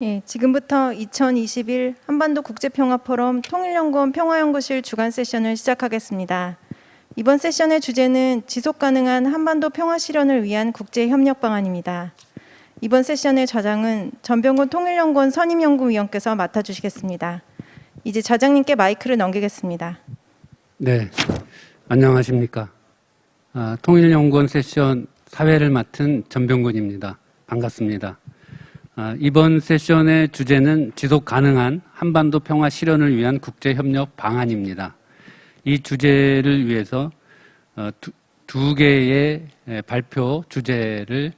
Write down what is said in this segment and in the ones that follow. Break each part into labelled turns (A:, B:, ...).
A: 예, 지금부터 2021 한반도 국제평화포럼 통일연구원 평화연구실 주간 세션을 시작하겠습니다. 이번 세션의 주제는 지속가능한 한반도 평화 실현을 위한 국제협력 방안입니다. 이번 세션의 좌장은 전병곤 통일연구원 선임연구위원께서 맡아주시겠습니다. 이제 좌장님께 마이크를 넘기겠습니다.
B: 네, 안녕하십니까. 통일연구원 세션 사회를 맡은 전병곤입니다. 반갑습니다. 이번 세션의 주제는 지속 가능한 한반도 평화 실현을 위한 국제협력 방안입니다. 이 주제를 위해서 두 개의 발표 주제를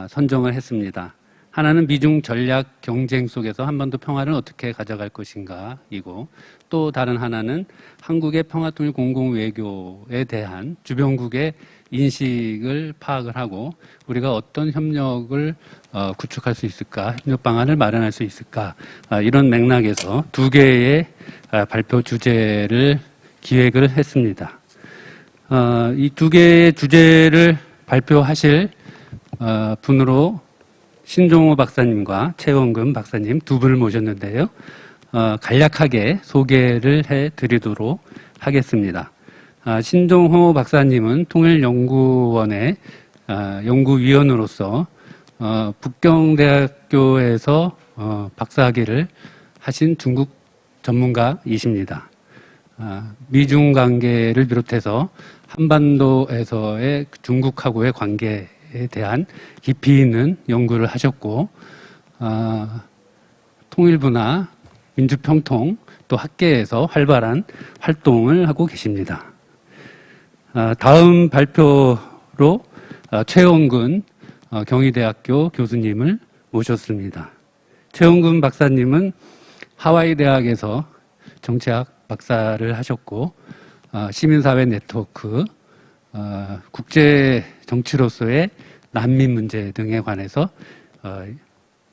B: 선정을 했습니다. 하나는 미중 전략 경쟁 속에서 한반도 평화를 어떻게 가져갈 것인가 이고, 또 다른 하나는 한국의 평화통일 공공외교에 대한 주변국의 인식을 파악을 하고 우리가 어떤 협력을 구축할 수 있을까, 협력 방안을 마련할 수 있을까, 이런 맥락에서 두 개의 발표 주제를 기획을 했습니다. 이 두 개의 주제를 발표하실 분으로 신종호 박사님과 최원금 박사님 두 분을 모셨는데요. 간략하게 소개를 해드리도록 하겠습니다. 신종호 박사님은 통일연구원의 연구위원으로서 북경대학교에서 박사학위를 하신 중국 전문가이십니다. 미중 관계를 비롯해서 한반도에서의 중국하고의 관계에 대한 깊이 있는 연구를 하셨고, 통일부나 민주평통 또 학계에서 활발한 활동을 하고 계십니다. 다음 발표로 최원근 경희대학교 교수님을 모셨습니다. 최원근 박사님은 하와이 대학에서 정치학 박사를 하셨고, 시민사회 네트워크, 국제 정치로서의 난민 문제 등에 관해서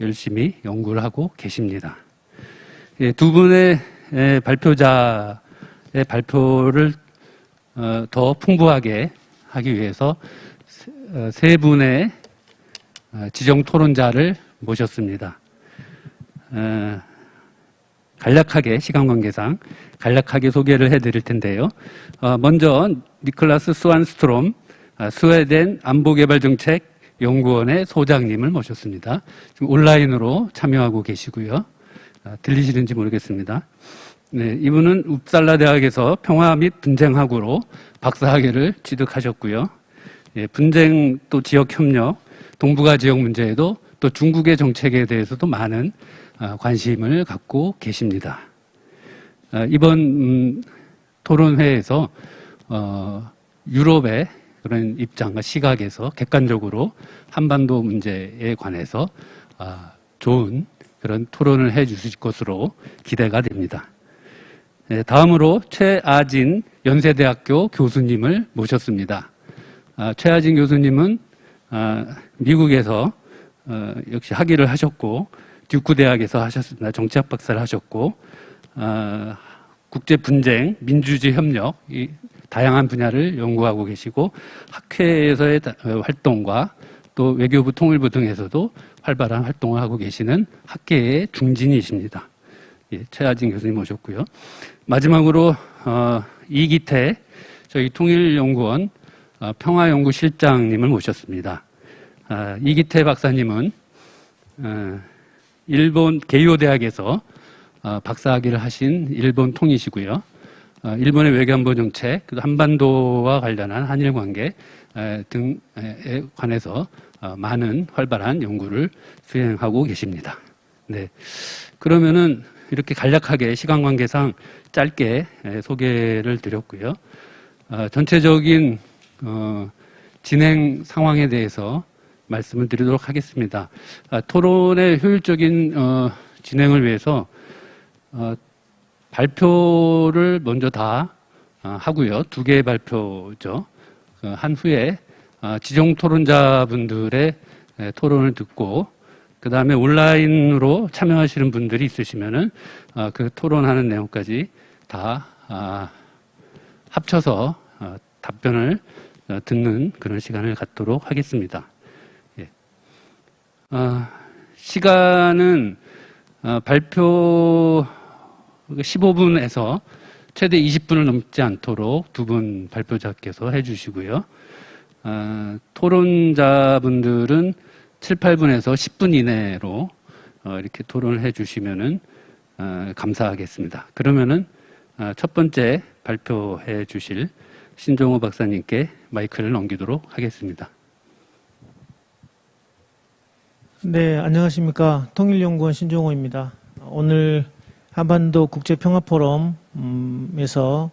B: 열심히 연구를 하고 계십니다. 두 분의 발표자의 발표를 더 풍부하게 하기 위해서 세 분의 지정 토론자를 모셨습니다. 간략하게, 시간 관계상 간략하게 소개를 해드릴 텐데요. 먼저 니클라스 스완스트롬 스웨덴 안보개발정책 연구원의 소장님을 모셨습니다. 지금 온라인으로 참여하고 계시고요. 들리시는지 모르겠습니다. 네, 이분은 uppsala 대학에서 평화 및 분쟁학으로 박사학위를 취득하셨고요. 예, 분쟁 또 지역협력, 동북아 지역 문제에도 또 중국의 정책에 대해서도 많은 관심을 갖고 계십니다. 이번 토론회에서 유럽의 그런 입장과 시각에서 객관적으로 한반도 문제에 관해서 좋은 그런 토론을 해 주실 것으로 기대가 됩니다. 다음으로 최아진 연세대학교 교수님을 모셨습니다. 최아진 교수님은 미국에서 역시 학위를 하셨고, 듀크 대학에서 하셨습니다. 정치학 박사를 하셨고, 국제 분쟁, 민주주의 협력, 이 다양한 분야를 연구하고 계시고, 학회에서의 활동과 또 외교부, 통일부 등에서도 활발한 활동을 하고 계시는 학계의 중진이십니다. 예, 최아진 교수님 모셨고요. 마지막으로 이기태 저희 통일연구원 평화연구실장님을 모셨습니다. 이기태 박사님은 일본 게이오 대학에서 박사학위를 하신 일본 통이시고요. 일본의 외교안보 정책, 한반도와 관련한 한일 관계 등에 관해서 많은 활발한 연구를 수행하고 계십니다. 네, 그러면은 이렇게 간략하게 시간 관계상 짧게 소개를 드렸고요. 전체적인 진행 상황에 대해서 말씀을 드리도록 하겠습니다. 토론의 효율적인 진행을 위해서 발표를 먼저 다 하고요. 두 개의 발표죠. 한 후에 지정 토론자분들의 토론을 듣고, 그 다음에 온라인으로 참여하시는 분들이 있으시면은 그 토론하는 내용까지 다 합쳐서 답변을 듣는 그런 시간을 갖도록 하겠습니다. 예. 시간은 발표 15분에서 최대 20분을 넘지 않도록 두 분 발표자께서 해주시고요. 토론자분들은 7, 8분에서 10분 이내로 이렇게 토론을 해주시면은 감사하겠습니다. 그러면은 첫 번째 발표해 주실 신종호 박사님께 마이크를 넘기도록 하겠습니다.
C: 네, 안녕하십니까. 통일연구원 신종호입니다. 오늘 한반도 국제평화포럼에서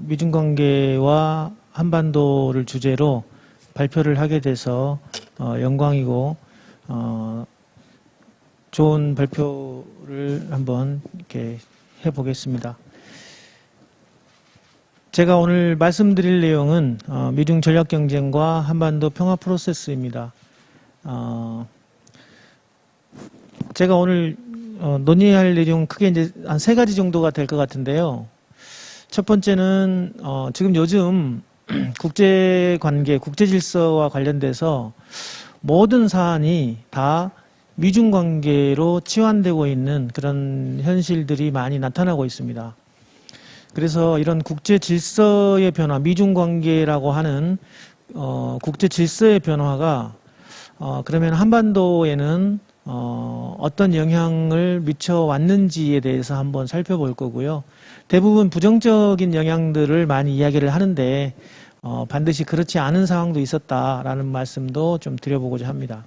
C: 미중관계와 한반도를 주제로 발표를 하게 돼서 영광이고 좋은 발표를 한번 이렇게 해보겠습니다. 제가 오늘 말씀드릴 내용은 미중 전략 경쟁과 한반도 평화 프로세스입니다. 제가 오늘 논의할 내용 크게 이제 한 3가지 정도가 될 것 같은데요. 첫 번째는 지금 요즘 국제 관계, 국제 질서와 관련돼서 모든 사안이 다 미중 관계로 치환되고 있는 그런 현실들이 많이 나타나고 있습니다. 그래서 이런 국제 질서의 변화, 미중 관계라고 하는 국제 질서의 변화가 그러면 한반도에는 어떤 영향을 미쳐왔는지에 대해서 한번 살펴볼 거고요. 대부분 부정적인 영향들을 많이 이야기를 하는데 반드시 그렇지 않은 상황도 있었다라는 말씀도 좀 드려보고자 합니다.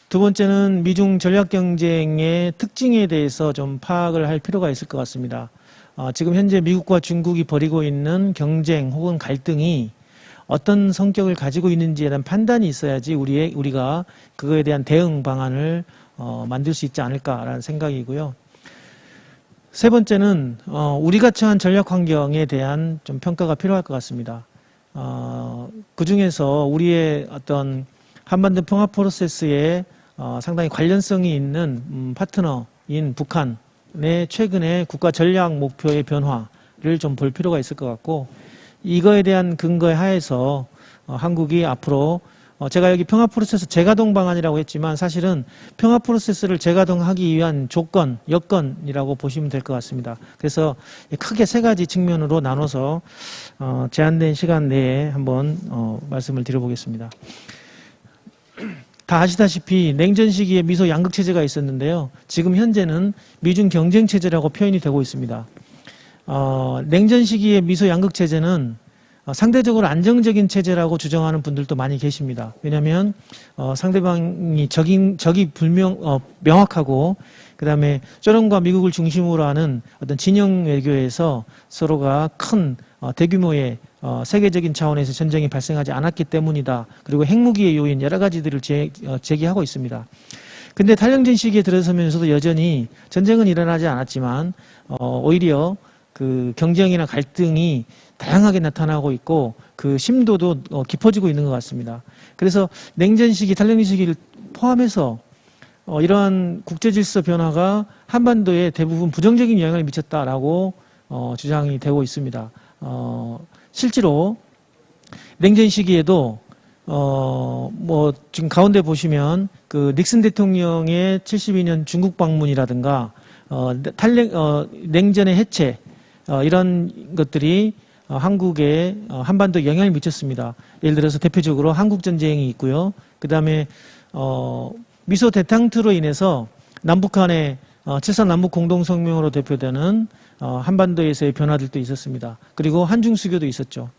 C: 두 번째는 미중 전략 경쟁의 특징에 대해서 좀 파악을 할 필요가 있을 것 같습니다. 지금 현재 미국과 중국이 벌이고 있는 경쟁 혹은 갈등이 어떤 성격을 가지고 있는지에 대한 판단이 있어야지 우리가 그거에 대한 대응 방안을 만들 수 있지 않을까라는 생각이고요. 세 번째는 우리가 처한 전략 환경에 대한 좀 평가가 필요할 것 같습니다. 그 중에서 우리의 어떤 한반도 평화 프로세스에 상당히 관련성이 있는 파트너인 북한의 최근의 국가 전략 목표의 변화를 좀 볼 필요가 있을 것 같고, 이거에 대한 근거에 하에서 한국이 앞으로 제가 여기 평화 프로세스 재가동 방안이라고 했지만 사실은 평화 프로세스를 재가동하기 위한 조건, 여건이라고 보시면 될 것 같습니다. 그래서 크게 3가지 측면으로 나눠서 제한된 시간 내에 한번 말씀을 드려보겠습니다. 다 아시다시피 냉전 시기에 미소 양극 체제가 있었는데요. 지금 현재는 미중 경쟁 체제라고 표현이 되고 있습니다. 냉전 시기의 미소 양극 체제는 상대적으로 안정적인 체제라고 주장하는 분들도 많이 계십니다. 왜냐하면 상대방이 적이 명확하고, 그 다음에 소련과 미국을 중심으로 하는 어떤 진영 외교에서 서로가 큰 대규모의 세계적인 차원에서 전쟁이 발생하지 않았기 때문이다. 그리고 핵무기의 요인 여러 가지들을 제기하고 있습니다. 근데 탈영전 시기에 들어서면서도 여전히 전쟁은 일어나지 않았지만 오히려 그 경쟁이나 갈등이 다양하게 나타나고 있고 그 심도도 깊어지고 있는 것 같습니다. 그래서 냉전 시기, 탈영전 시기를 포함해서 이러한 국제질서 변화가 한반도에 대부분 부정적인 영향을 미쳤다라고 주장이 되고 있습니다. 실제로 냉전 시기에도 뭐 지금 가운데 보시면 그 닉슨 대통령의 72년 중국 방문이라든가 냉전의 해체 이런 것들이 한국에 한반도에 영향을 미쳤습니다. 예를 들어서 대표적으로 한국전쟁이 있고요. 그 다음에 미소 대탕트로 인해서 남북한의 7.3 남북공동성명으로 대표되는 한반도에서의 변화들도 있었습니다. 그리고 한중수교도 있었죠.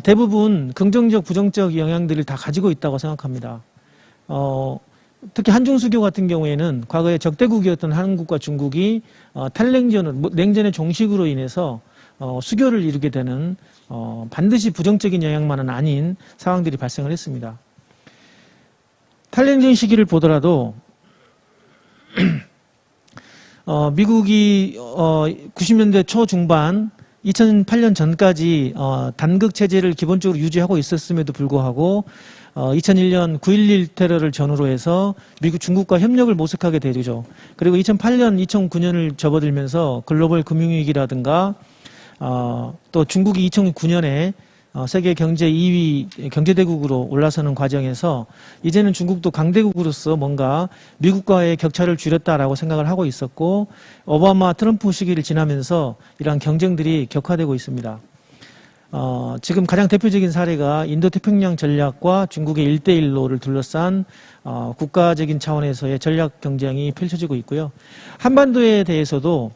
C: 대부분 긍정적, 부정적 영향들을 다 가지고 있다고 생각합니다. 특히 한중수교 같은 경우에는 과거에 적대국이었던 한국과 중국이 냉전의 종식으로 인해서 수교를 이루게 되는 반드시 부정적인 영향만은 아닌 상황들이 발생을 했습니다. 탈냉전 시기를 보더라도 미국이 90년대 초중반 2008년 전까지 단극 체제를 기본적으로 유지하고 있었음에도 불구하고 2001년 9.11 테러를 전후로 해서 미국 중국과 협력을 모색하게 되죠. 그리고 2008년 2009년을 접어들면서 글로벌 금융위기라든가 또 중국이 2009년에 세계 경제 2위 경제대국으로 올라서는 과정에서 이제는 중국도 강대국으로서 뭔가 미국과의 격차를 줄였다라고 생각을 하고 있었고, 오바마 트럼프 시기를 지나면서 이러한 경쟁들이 격화되고 있습니다. 지금 가장 대표적인 사례가 인도태평양 전략과 중국의 1대1로를 둘러싼 국가적인 차원에서의 전략 경쟁이 펼쳐지고 있고요. 한반도에 대해서도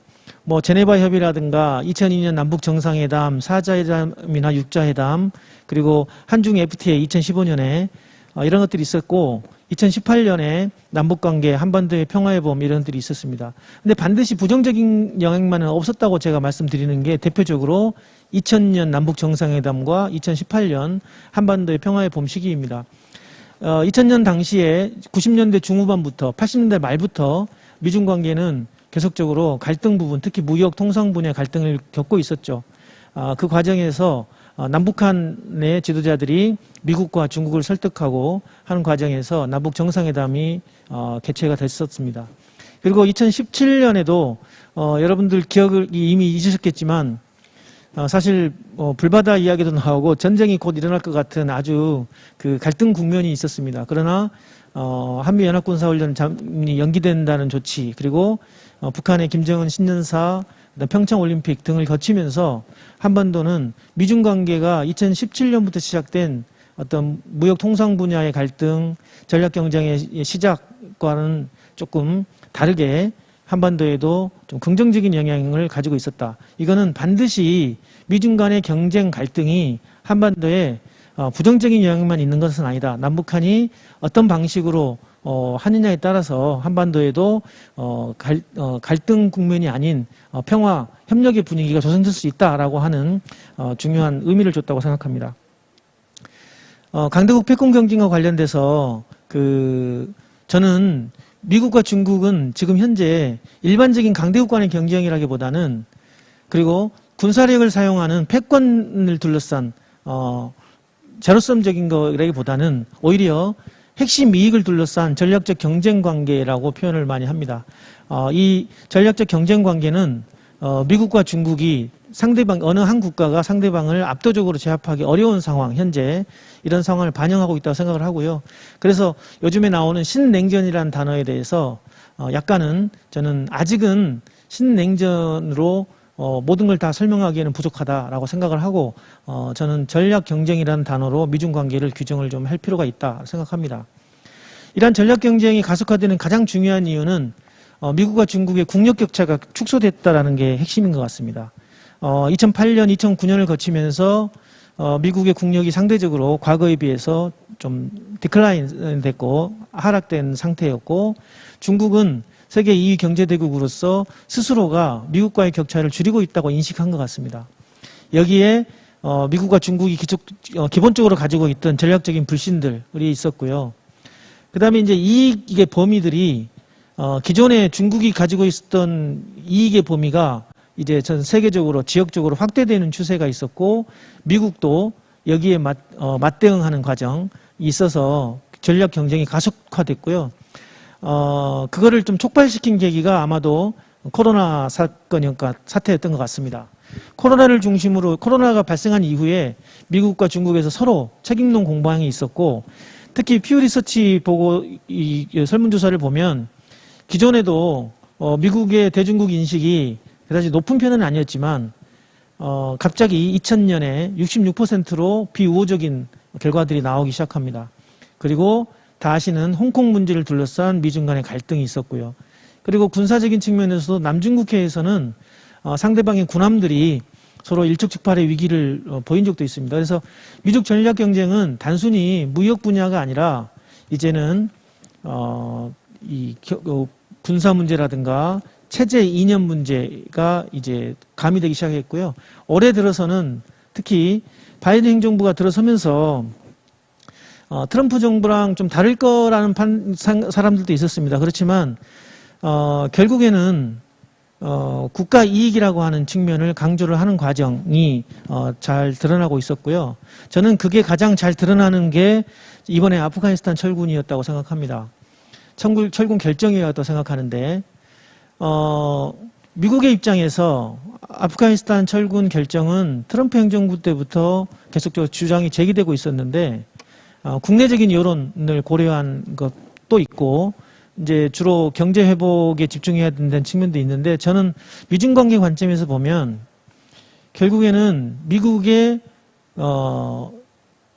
C: 뭐 제네바 협의라든가 2002년 남북 정상회담, 4자회담이나 6자회담, 그리고 한중 FTA 2015년에 이런 것들이 있었고, 2018년에 남북관계, 한반도의 평화의 봄 이런 것들이 있었습니다. 근데 반드시 부정적인 영향만은 없었다고 제가 말씀드리는 게 대표적으로 2000년 남북 정상회담과 2018년 한반도의 평화의 봄 시기입니다. 2000년 당시에 90년대 중후반부터 80년대 말부터 미중 관계는 계속적으로 갈등 부분, 특히 무역 통상 분야 갈등을 겪고 있었죠. 그 과정에서 남북한의 지도자들이 미국과 중국을 설득하고 하는 과정에서 남북 정상회담이 개최가 됐었습니다. 그리고 2017년에도 여러분들 기억을 이미 잊으셨겠지만 사실 불바다 이야기도 나오고 전쟁이 곧 일어날 것 같은 아주 그 갈등 국면이 있었습니다. 그러나 한미연합군사훈련이 연기된다는 조치, 그리고 북한의 김정은 신년사, 평창올림픽 등을 거치면서 한반도는 미중 관계가 2017년부터 시작된 어떤 무역 통상 분야의 갈등, 전략 경쟁의 시작과는 조금 다르게 한반도에도 좀 긍정적인 영향을 가지고 있었다. 이거는 반드시 미중 간의 경쟁 갈등이 한반도에 부정적인 영향만 있는 것은 아니다. 남북한이 어떤 방식으로 하느냐에 따라서 한반도에도 갈등 국면이 아닌 평화, 협력의 분위기가 조성될 수 있다라고 하는 중요한 의미를 줬다고 생각합니다. 강대국 패권 경쟁과 관련돼서 저는 미국과 중국은 지금 현재 일반적인 강대국 간의 경쟁이라기보다는, 그리고 군사력을 사용하는 패권을 둘러싼 제로섬적인 거라기보다는 오히려 핵심 이익을 둘러싼 전략적 경쟁 관계라고 표현을 많이 합니다. 이 전략적 경쟁 관계는 미국과 중국이 상대방, 어느 한 국가가 상대방을 압도적으로 제압하기 어려운 상황, 현재 이런 상황을 반영하고 있다고 생각을 하고요. 그래서 요즘에 나오는 신냉전이라는 단어에 대해서 약간은 저는 아직은 신냉전으로 모든 걸 다 설명하기에는 부족하다라고 생각을 하고, 저는 전략 경쟁이라는 단어로 미중 관계를 규정을 좀 할 필요가 있다 생각합니다. 이러한 전략 경쟁이 가속화되는 가장 중요한 이유는 미국과 중국의 국력 격차가 축소됐다라는 게 핵심인 것 같습니다. 2008년, 2009년을 거치면서 미국의 국력이 상대적으로 과거에 비해서 좀 디클라인 됐고 하락된 상태였고, 중국은 세계 2위 경제대국으로서 스스로가 미국과의 격차를 줄이고 있다고 인식한 것 같습니다. 여기에 미국과 중국이 기본적으로 가지고 있던 전략적인 불신들이 있었고요. 그 다음에 이제 이익의 범위들이 기존에 중국이 가지고 있었던 이익의 범위가 이제 전 세계적으로 지역적으로 확대되는 추세가 있었고, 미국도 여기에 맞대응하는 과정이 있어서 전략 경쟁이 가속화됐고요. 그거를 좀 촉발시킨 계기가 아마도 코로나 사태였던 것 같습니다. 코로나를 중심으로, 코로나가 발생한 이후에 미국과 중국에서 서로 책임론 공방이 있었고, 특히 퓨 리서치 보고 이 설문조사를 보면 기존에도 미국의 대중국 인식이 그다지 높은 편은 아니었지만 갑자기 2000년에 66%로 비우호적인 결과들이 나오기 시작합니다. 그리고 다 아시는 홍콩 문제를 둘러싼 미중 간의 갈등이 있었고요. 그리고 군사적인 측면에서도 남중국해에서는 상대방의 군함들이 서로 일촉즉발의 위기를 보인 적도 있습니다. 그래서 미중 전략 경쟁은 단순히 무역 분야가 아니라 이제는 군사 문제라든가 체제 이념 문제가 이제 가미되기 시작했고요. 올해 들어서는 특히 바이든 행정부가 들어서면서 트럼프 정부랑 좀 다를 거라는 사람들도 있었습니다. 그렇지만 결국에는 국가 이익이라고 하는 측면을 강조를 하는 과정이 잘 드러나고 있었고요. 저는 그게 가장 잘 드러나는 게 이번에 아프가니스탄 철군이었다고 생각합니다. 철군 결정이었다고 생각하는데 미국의 입장에서 아프가니스탄 철군 결정은 트럼프 행정부 때부터 계속적으로 주장이 제기되고 있었는데 국내적인 여론을 고려한 것도 있고 이제 주로 경제 회복에 집중해야 된다는 측면도 있는데 저는 미중 관계 관점에서 보면 결국에는 미국의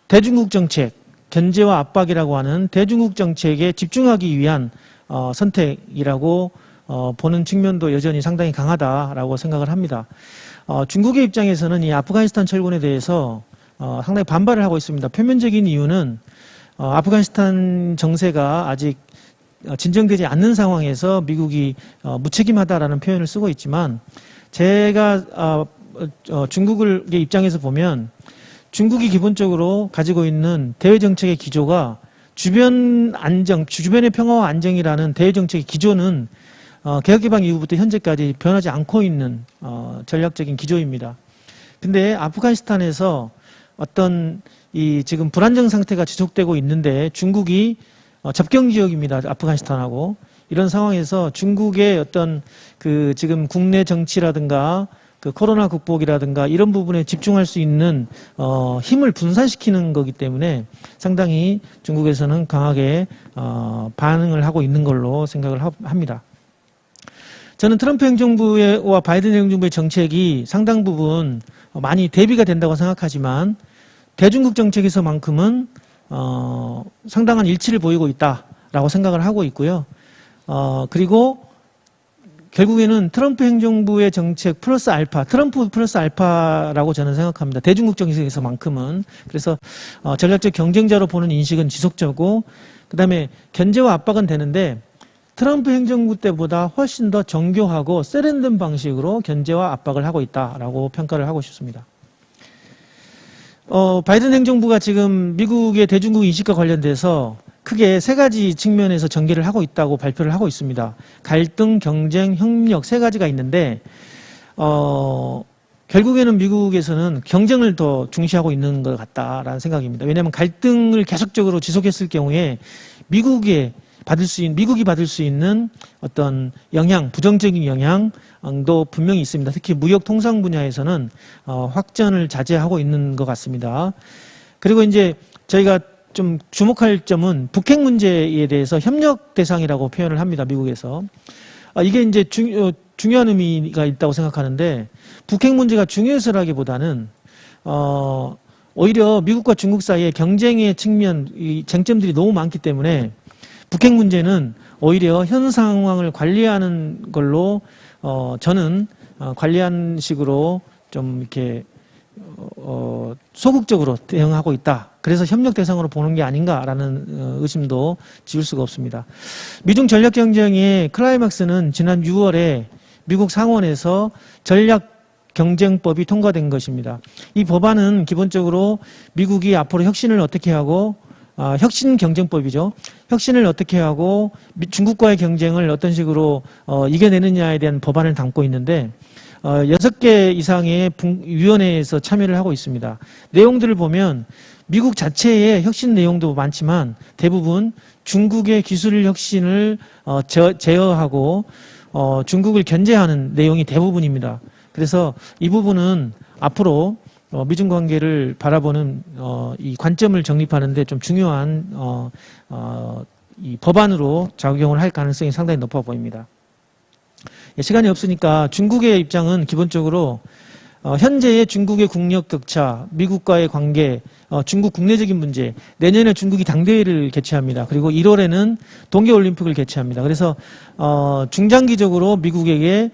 C: 대중국 정책, 견제와 압박이라고 하는 대중국 정책에 집중하기 위한 선택이라고 보는 측면도 여전히 상당히 강하다라고 생각을 합니다. 중국의 입장에서는 이 아프가니스탄 철군에 대해서 상당히 반발을 하고 있습니다. 표면적인 이유는 아프가니스탄 정세가 아직 진정되지 않는 상황에서 미국이 무책임하다라는 표현을 쓰고 있지만 주가 중국의 입장에서 보면 중국이 기본적으로 가지고 있는 대외 정책의 기조가 주변의 평화와 안정이라는 대외 정책의 기조는 개혁개방 이후부터 현재까지 변하지 않고 있는 전략적인 기조입니다. 근데 아프가니스탄에서 어떤 이 지금 불안정 상태가 지속되고 있는데 중국이 접경 지역입니다. 아프가니스탄하고. 이런 상황에서 중국의 어떤 그 지금 국내 정치라든가 그 코로나 극복이라든가 이런 부분에 집중할 수 있는 힘을 분산시키는 거기 때문에 상당히 중국에서는 강하게 반응을 하고 있는 걸로 생각을 합니다. 저는 트럼프 행정부와 바이든 행정부의 정책이 상당 부분 많이 대비가 된다고 생각하지만 대중국 정책에서만큼은 상당한 일치를 보이고 있다라고 생각을 하고 있고요. 그리고 결국에는 트럼프 행정부의 정책 플러스 알파, 트럼프 플러스 알파라고 저는 생각합니다. 대중국 정책에서만큼은. 그래서 전략적 경쟁자로 보는 인식은 지속적이고 그다음에 견제와 압박은 되는데 트럼프 행정부 때보다 훨씬 더 정교하고 세련된 방식으로 견제와 압박을 하고 있다라고 평가를 하고 싶습니다. 바이든 행정부가 지금 미국의 대중국 인식과 관련돼서 크게 세 가지 측면에서 전개를 하고 있다고 발표를 하고 있습니다. 갈등, 경쟁, 협력 세 가지가 있는데 결국에는 미국에서는 경쟁을 더 중시하고 있는 것 같다라는 생각입니다. 왜냐하면 갈등을 계속적으로 지속했을 경우에 미국이 받을 수 있는 어떤 영향, 부정적인 영향도 분명히 있습니다. 특히 무역 통상 분야에서는 확전을 자제하고 있는 것 같습니다. 그리고 이제 저희가 좀 주목할 점은 북핵 문제에 대해서 협력 대상이라고 표현을 합니다. 미국에서. 이게 이제 중요한 의미가 있다고 생각하는데 북핵 문제가 중요해서라기보다는 오히려 미국과 중국 사이에 경쟁의 측면, 이 쟁점들이 너무 많기 때문에 북핵 문제는 오히려 현 상황을 관리하는 걸로 저는 관리하는 식으로 좀 이렇게 소극적으로 대응하고 있다. 그래서 협력 대상으로 보는 게 아닌가라는 의심도 지울 수가 없습니다. 미중 전략 경쟁의 클라이막스는 지난 6월에 미국 상원에서 전략 경쟁법이 통과된 것입니다. 이 법안은 기본적으로 미국이 앞으로 혁신을 어떻게 하고 혁신 경쟁법이죠. 혁신을 어떻게 하고 중국과의 경쟁을 어떤 식으로 이겨내느냐에 대한 법안을 담고 있는데 6개 이상의 위원회에서 참여를 하고 있습니다. 내용들을 보면 미국 자체의 혁신 내용도 많지만 대부분 중국의 기술 혁신을 제어하고 중국을 견제하는 내용이 대부분입니다. 그래서 이 부분은 앞으로 미중 관계를 바라보는 이 관점을 정립하는데 좀 중요한 이 법안으로 작용을 할 가능성이 상당히 높아 보입니다. 시간이 없으니까 중국의 입장은 기본적으로 현재의 중국의 국력 격차, 미국과의 관계, 중국 국내적인 문제, 내년에 중국이 당대회를 개최합니다. 그리고 1월에는 동계올림픽을 개최합니다. 그래서 중장기적으로 미국에게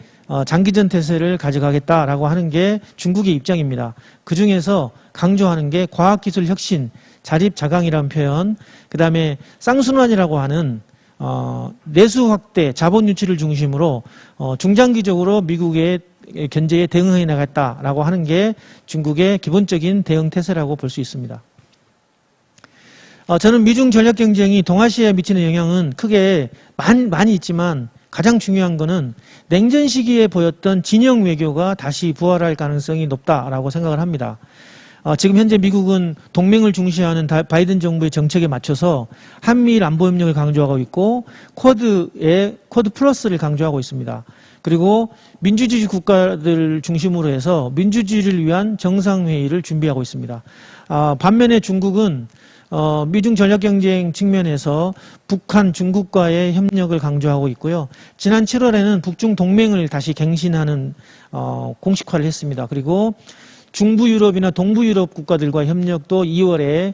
C: 장기전 태세를 가져가겠다라고 하는 게 중국의 입장입니다. 그중에서 강조하는 게 과학기술 혁신, 자립자강이라는 표현, 그 다음에 쌍순환이라고 하는 내수 확대, 자본 유치를 중심으로 중장기적으로 미국의 견제에 대응해 나갔다라고 하는 게 중국의 기본적인 대응 태세라고 볼 수 있습니다. 저는 미중 전략 경쟁이 동아시아에 미치는 영향은 크게 많이 있지만 가장 중요한 거는 냉전 시기에 보였던 진영 외교가 다시 부활할 가능성이 높다라고 생각을 합니다. 지금 현재 미국은 동맹을 중시하는 바이든 정부의 정책에 맞춰서 한미일 안보협력을 강조하고 있고 쿼드 플러스를 강조하고 있습니다. 그리고 민주주의 국가들 중심으로 해서 민주주의를 위한 정상회의를 준비하고 있습니다. 반면에 중국은 미중 전략경쟁 측면에서 북한, 중국과의 협력을 강조하고 있고요. 지난 7월에는 북중 동맹을 다시 갱신하는 공식화를 했습니다. 그리고 중부 유럽이나 동부 유럽 국가들과 협력도 2월에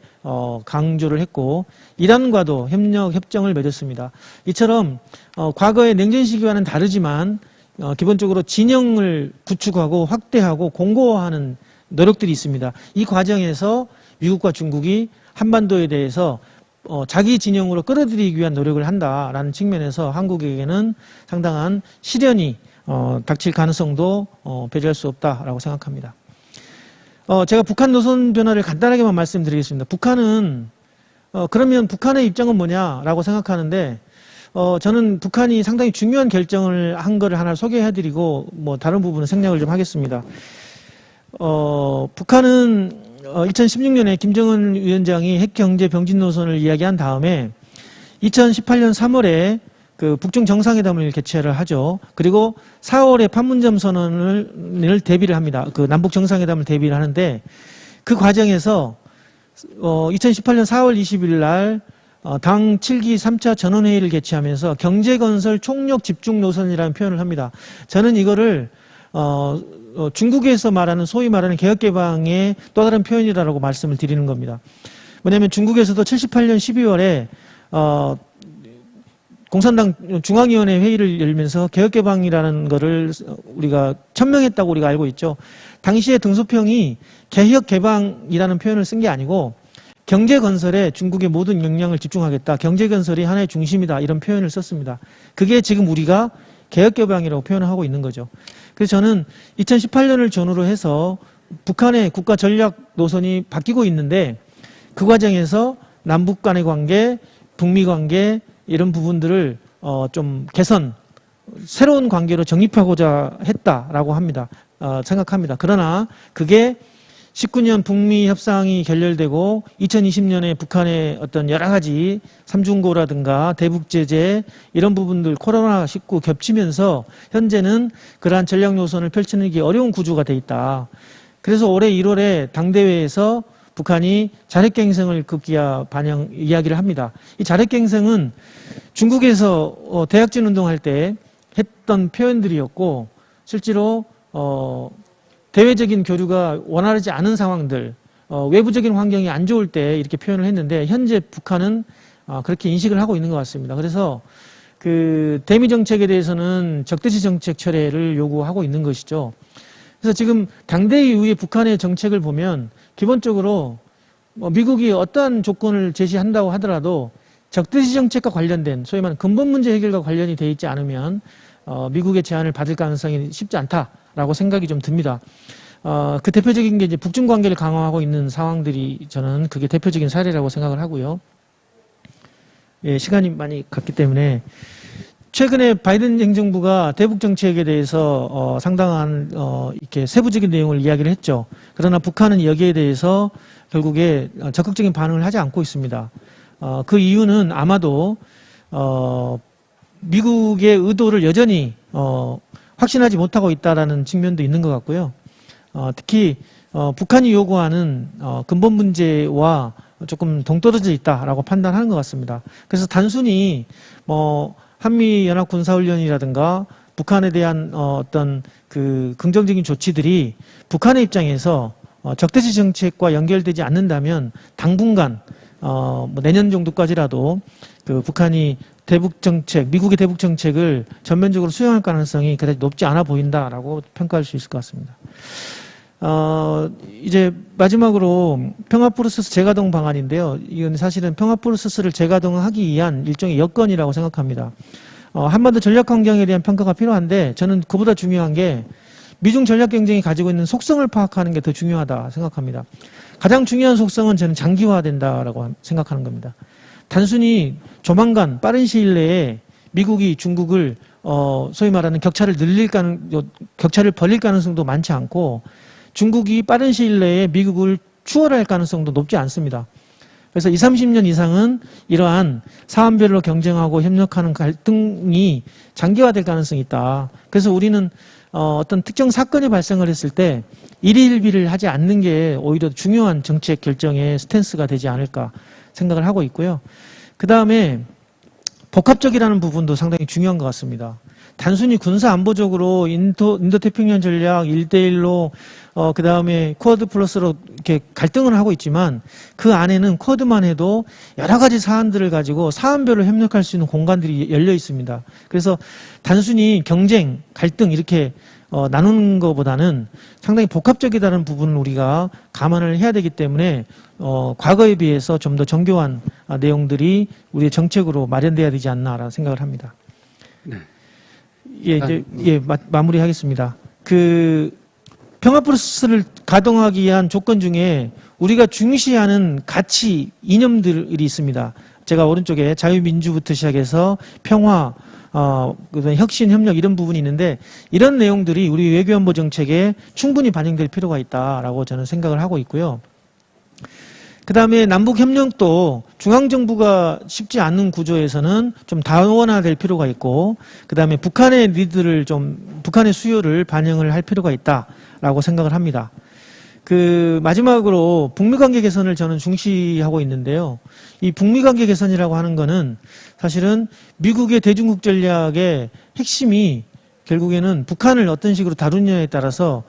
C: 강조를 했고 이란과도 협정을 맺었습니다. 이처럼 과거의 냉전 시기와는 다르지만 기본적으로 진영을 구축하고 확대하고 공고화하는 노력들이 있습니다. 이 과정에서 미국과 중국이 한반도에 대해서 자기 진영으로 끌어들이기 위한 노력을 한다라는 측면에서 한국에게는 상당한 시련이 닥칠 가능성도 배제할 수 없다라고 생각합니다. 제가 북한 노선 변화를 간단하게만 말씀드리겠습니다. 북한은 그러면 북한의 입장은 뭐냐라고 생각하는데 저는 북한이 상당히 중요한 결정을 한 거를 하나 소개해드리고 뭐 다른 부분은 생략을 좀 하겠습니다. 북한은 2016년에 김정은 위원장이 핵경제 병진 노선을 이야기한 다음에 2018년 3월에 그 북중 정상회담을 개최를 하죠. 그리고 4월에 판문점 선언을 대비를 합니다. 그 남북 정상회담을 대비를 하는데 그 과정에서 2018년 4월 20일 날 당 7기 3차 전원회의를 개최하면서 경제건설 총력 집중 노선이라는 표현을 합니다. 저는 이거를 중국에서 말하는 소위 말하는 개혁개방의 또 다른 표현이라고 말씀을 드리는 겁니다. 뭐냐면 중국에서도 78년 12월에 공산당 중앙위원회 회의를 열면서 개혁개방이라는 거를 우리가 천명했다고 우리가 알고 있죠. 당시에 등소평이 개혁개방이라는 표현을 쓴 게 아니고 경제건설에 중국의 모든 역량을 집중하겠다. 경제건설이 하나의 중심이다. 이런 표현을 썼습니다. 그게 지금 우리가 개혁개방이라고 표현을 하고 있는 거죠. 그래서 저는 2018년을 전후로 해서 북한의 국가 전략 노선이 바뀌고 있는데 그 과정에서 남북 간의 관계, 북미 관계 이런 부분들을 좀 개선, 새로운 관계로 정립하고자 했다라고 합니다. 생각합니다. 그러나 그게 19년 북미 협상이 결렬되고 2020년에 북한의 어떤 여러 가지 삼중고라든가 대북 제재 이런 부분들 코로나19 겹치면서 현재는 그러한 전략 노선을 펼치기 어려운 구조가 돼 있다. 그래서 올해 1월에 당대회에서 북한이 자력갱생을 급기야 이야기를 합니다. 이 자력갱생은 중국에서 대약진 운동할 때 했던 표현들이었고 실제로 대외적인 교류가 원활하지 않은 상황들, 외부적인 환경이 안 좋을 때 이렇게 표현을 했는데 현재 북한은 그렇게 인식을 하고 있는 것 같습니다. 그래서 그 대미 정책에 대해서는 적대시 정책 철회를 요구하고 있는 것이죠. 그래서 지금 당대회 이후에 북한의 정책을 보면 기본적으로 미국이 어떠한 조건을 제시한다고 하더라도 적대시 정책과 관련된 소위 말하는 근본 문제 해결과 관련이 돼 있지 않으면 미국의 제안을 받을 가능성이 쉽지 않다라고 생각이 좀 듭니다. 그 대표적인 게 이제 북중 관계를 강화하고 있는 상황들이 저는 그게 대표적인 사례라고 생각을 하고요. 예, 시간이 많이 갔기 때문에 최근에 바이든 행정부가 대북 정책에 대해서 상당한 이렇게 세부적인 내용을 이야기를 했죠. 그러나 북한은 여기에 대해서 결국에 적극적인 반응을 하지 않고 있습니다. 그 이유는 아마도 미국의 의도를 여전히 확신하지 못하고 있다라는 측면도 있는 것 같고요. 특히 북한이 요구하는 근본 문제와 조금 동떨어져 있다라고 판단하는 것 같습니다. 그래서 단순히 한미 연합 군사훈련이라든가 북한에 대한 어떤 그 긍정적인 조치들이 북한의 입장에서 적대시 정책과 연결되지 않는다면 당분간 내년 정도까지라도 그 북한이 대북 정책, 미국의 대북 정책을 전면적으로 수용할 가능성이 그다지 높지 않아 보인다라고 평가할 수 있을 것 같습니다. 이제 마지막으로 평화 프로세스 재가동 방안인데요. 이건 사실은 평화 프로세스를 재가동하기 위한 일종의 여건이라고 생각합니다. 한반도 전략 환경에 대한 평가가 필요한데 저는 그보다 중요한 게 미중 전략 경쟁이 가지고 있는 속성을 파악하는 게 더 중요하다 생각합니다. 가장 중요한 속성은 저는 장기화된다라고 생각하는 겁니다. 단순히 조만간 빠른 시일 내에 미국이 중국을 소위 말하는 격차를 벌릴 가능성도 많지 않고 중국이 빠른 시일 내에 미국을 추월할 가능성도 높지 않습니다. 그래서 20, 30년 이상은 이러한 사안별로 경쟁하고 협력하는 갈등이 장기화될 가능성이 있다. 그래서 우리는 어떤 특정 사건이 발생을 했을 때 일희일비를 하지 않는 게 오히려 중요한 정책 결정의 스탠스가 되지 않을까 생각을 하고 있고요. 그 다음에 복합적이라는 부분도 상당히 중요한 것 같습니다. 단순히 군사 안보적으로 인도태평양 전략 1대1로 그 다음에 쿼드 플러스로 이렇게 갈등을 하고 있지만 그 안에는 쿼드만 해도 여러 가지 사안들을 가지고 사안별로 협력할 수 있는 공간들이 열려 있습니다. 그래서 단순히 경쟁, 갈등 이렇게 나누는 것보다는 상당히 복합적이다는 부분을 우리가 감안을 해야 되기 때문에 과거에 비해서 좀 더 정교한 내용들이 우리의 정책으로 마련돼야 되지 않나라는 생각을 합니다.
B: 네.
C: 예, 이제 마무리하겠습니다. 그 평화 프로세스를 가동하기 위한 조건 중에 우리가 중시하는 가치 이념들이 있습니다. 제가 오른쪽에 자유민주부터 시작해서 평화, 그다음에 혁신, 협력 이런 부분이 있는데 이런 내용들이 우리 외교안보 정책에 충분히 반영될 필요가 있다라고 저는 생각을 하고 있고요. 그 다음에 남북 협력도 중앙정부가 쉽지 않는 구조에서는 좀 다원화될 필요가 있고, 그 다음에 북한의 니드를 북한의 수요를 반영을 할 필요가 있다라고 생각을 합니다. 그 마지막으로 북미 관계 개선을 저는 중시하고 있는데요. 이 북미 관계 개선이라고 하는 거는 사실은 미국의 대중국 전략의 핵심이 결국에는 북한을 어떤 식으로 다루느냐에 따라서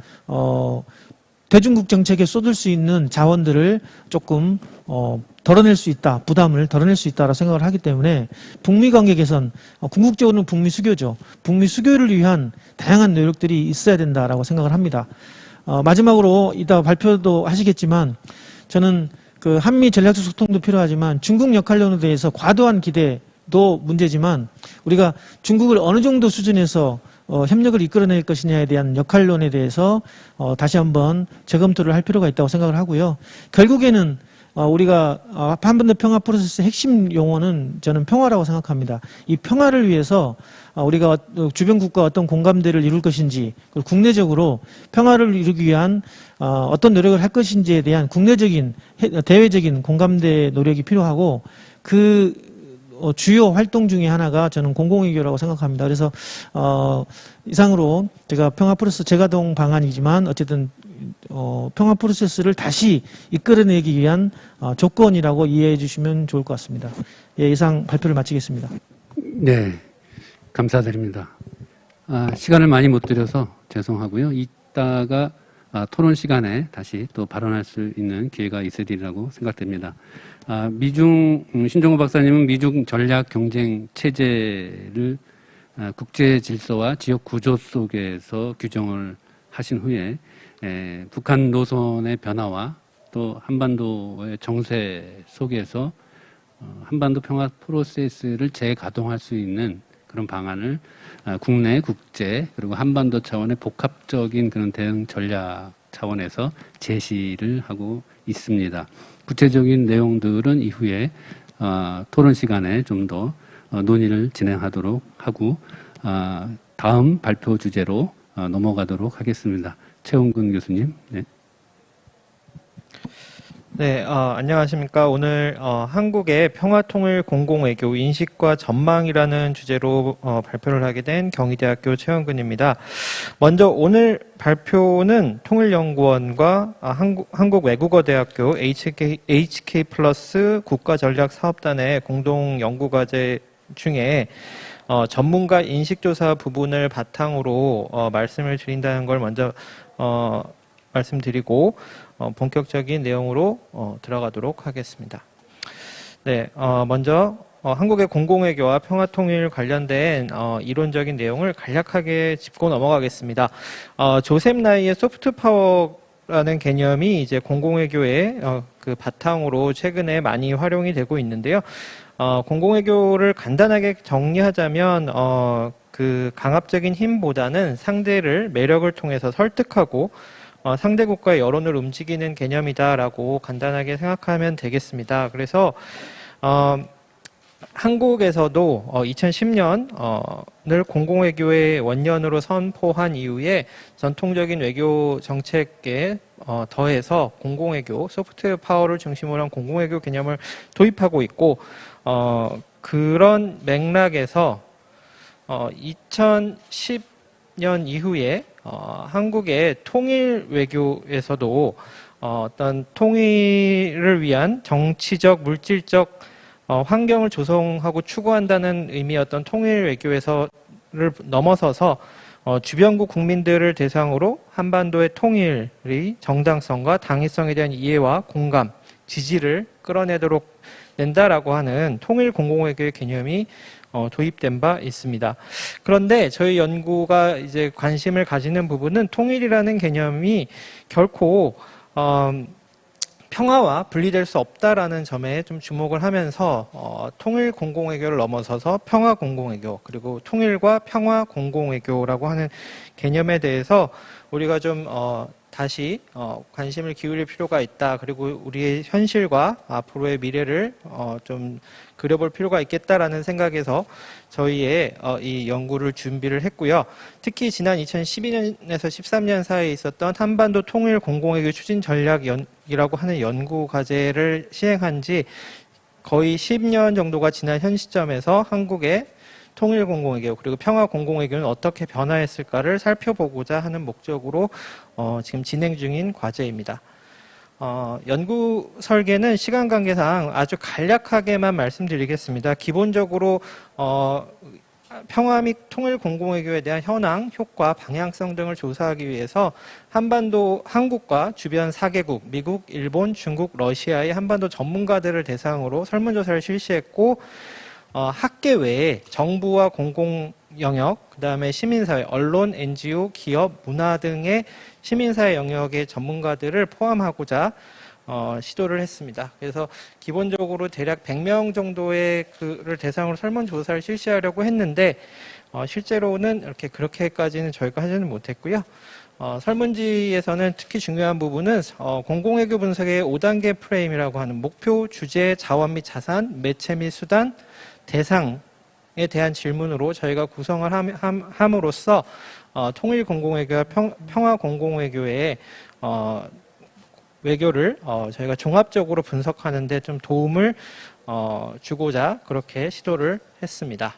C: 대중국 정책에 쏟을 수 있는 자원들을 조금 덜어낼 수 있다, 부담을 덜어낼 수 있다라고 생각을 하기 때문에 북미 관계 개선, 궁극적으로는 북미 수교죠. 북미 수교를 위한 다양한 노력들이 있어야 된다라고 생각을 합니다. 마지막으로 이따 발표도 하시겠지만 저는 그 한미 전략적 소통도 필요하지만 중국 역할론에 대해서 과도한 기대도 문제지만 우리가 중국을 어느 정도 수준에서 협력을 이끌어낼 것이냐에 대한 역할론에 대해서 다시 한번 재검토를 할 필요가 있다고 생각을 하고요. 결국에는 우리가 한반도 평화 프로세스의 핵심 용어는 저는 평화라고 생각합니다. 이 평화를 위해서 우리가 주변 국가와 어떤 공감대를 이룰 것인지, 그리고 국내적으로 평화를 이루기 위한 어떤 노력을 할 것인지에 대한 국내적인 대외적인 공감대 노력이 필요하고 그 주요 활동 중에 하나가 저는 공공외교라고 생각합니다. 그래서 이상으로 제가 평화 프로세스 재가동 방안이지만 어쨌든 평화 프로세스를 다시 이끌어내기 위한 조건이라고 이해해 주시면 좋을 것 같습니다. 예, 이상 발표를 마치겠습니다.
B: 네, 감사드립니다. 시간을 많이 못 드려서 죄송하고요. 이따가 토론 시간에 다시 또 발언할 수 있는 기회가 있으리라고 생각됩니다. 신종호 박사님은 미중 전략 경쟁 체제를 국제 질서와 지역 구조 속에서 규정을 하신 후에 북한 노선의 변화와 또 한반도의 정세 속에서 한반도 평화 프로세스를 재가동할 수 있는 그런 방안을 국내, 국제, 그리고 한반도 차원의 복합적인 그런 대응 전략 차원에서 제시를 하고 있습니다. 구체적인 내용들은 이후에 토론 시간에 좀 더 논의를 진행하도록 하고 다음 발표 주제로 넘어가도록 하겠습니다. 최홍근 교수님. 네.
D: 네, 안녕하십니까. 오늘 한국의 평화통일 공공외교 인식과 전망이라는 주제로 발표를 하게 된 경희대학교 최원근입니다. 먼저 오늘 발표는 통일연구원과 한국외국어대학교 HK 플러스 국가전략사업단의 공동 연구과제 중에 전문가 인식조사 부분을 바탕으로 말씀을 드린다는 걸 먼저 말씀드리고 본격적인 내용으로 들어가도록 하겠습니다. 네, 먼저 한국의 공공외교와 평화통일 관련된 이론적인 내용을 간략하게 짚고 넘어가겠습니다. 조셉 나이의 소프트파워라는 개념이 이제 공공외교의 그 바탕으로 최근에 많이 활용이 되고 있는데요. 공공외교를 간단하게 정리하자면 그 강압적인 힘보다는 상대를 매력을 통해서 설득하고 상대 국가의 여론을 움직이는 개념이다라고 간단하게 생각하면 되겠습니다. 그래서 한국에서도 2010년을 공공외교의 원년으로 선포한 이후에 전통적인 외교 정책에 더해서 공공외교, 소프트 파워를 중심으로 한 공공외교 개념을 도입하고 있고, 그런 맥락에서 2010년 이후에 한국의 통일 외교에서도 어떤 통일을 위한 정치적, 물질적 환경을 조성하고 추구한다는 의미였던 통일 외교에서를 넘어서서 주변국 국민들을 대상으로 한반도의 통일의 정당성과 당위성에 대한 이해와 공감, 지지를 끌어내도록 낸다라고 하는 통일 공공외교의 개념이 도입된 바 있습니다. 그런데 저희 연구가 이제 관심을 가지는 부분은 통일이라는 개념이 결코 평화와 분리될 수 없다라는 점에 좀 주목을 하면서 통일 공공외교를 넘어서서 평화 공공외교, 그리고 통일과 평화 공공외교라고 하는 개념에 대해서 우리가 좀 다시 관심을 기울일 필요가 있다. 그리고 우리의 현실과 앞으로의 미래를 좀 그려볼 필요가 있겠다라는 생각에서 저희의 이 연구를 준비를 했고요. 특히 지난 2012년에서 13년 사이에 있었던 한반도 통일 공공외교 추진 전략이라고 하는 연구 과제를 시행한 지 거의 10년 정도가 지난 현 시점에서 한국의 통일 공공외교 그리고 평화 공공외교는 어떻게 변화했을까를 살펴보고자 하는 목적으로 지금 진행 중인 과제입니다. 연구 설계는 시간 관계상 아주 간략하게만 말씀드리겠습니다. 기본적으로 평화 및 통일 공공외교에 대한 현황, 효과, 방향성 등을 조사하기 위해서 한반도 한국과 주변 4개국, 미국, 일본, 중국, 러시아의 한반도 전문가들을 대상으로 설문조사를 실시했고 학계 외에 정부와 공공 영역, 그 다음에 시민사회, 언론, NGO, 기업, 문화 등의 시민사회 영역의 전문가들을 포함하고자 시도를 했습니다. 그래서 기본적으로 대략 100명 정도의 그를 대상으로 설문조사를 실시하려고 했는데 실제로는 그렇게까지는 저희가 하지는 못했고요. 설문지에서는 특히 중요한 부분은 공공외교 분석의 5단계 프레임이라고 하는 목표, 주제, 자원 및 자산, 매체 및 수단, 대상에 대한 질문으로 저희가 구성을 함으로써 통일 공공외교와 평화 공공외교의 외교를 저희가 종합적으로 분석하는 데 좀 도움을 주고자 그렇게 시도를 했습니다.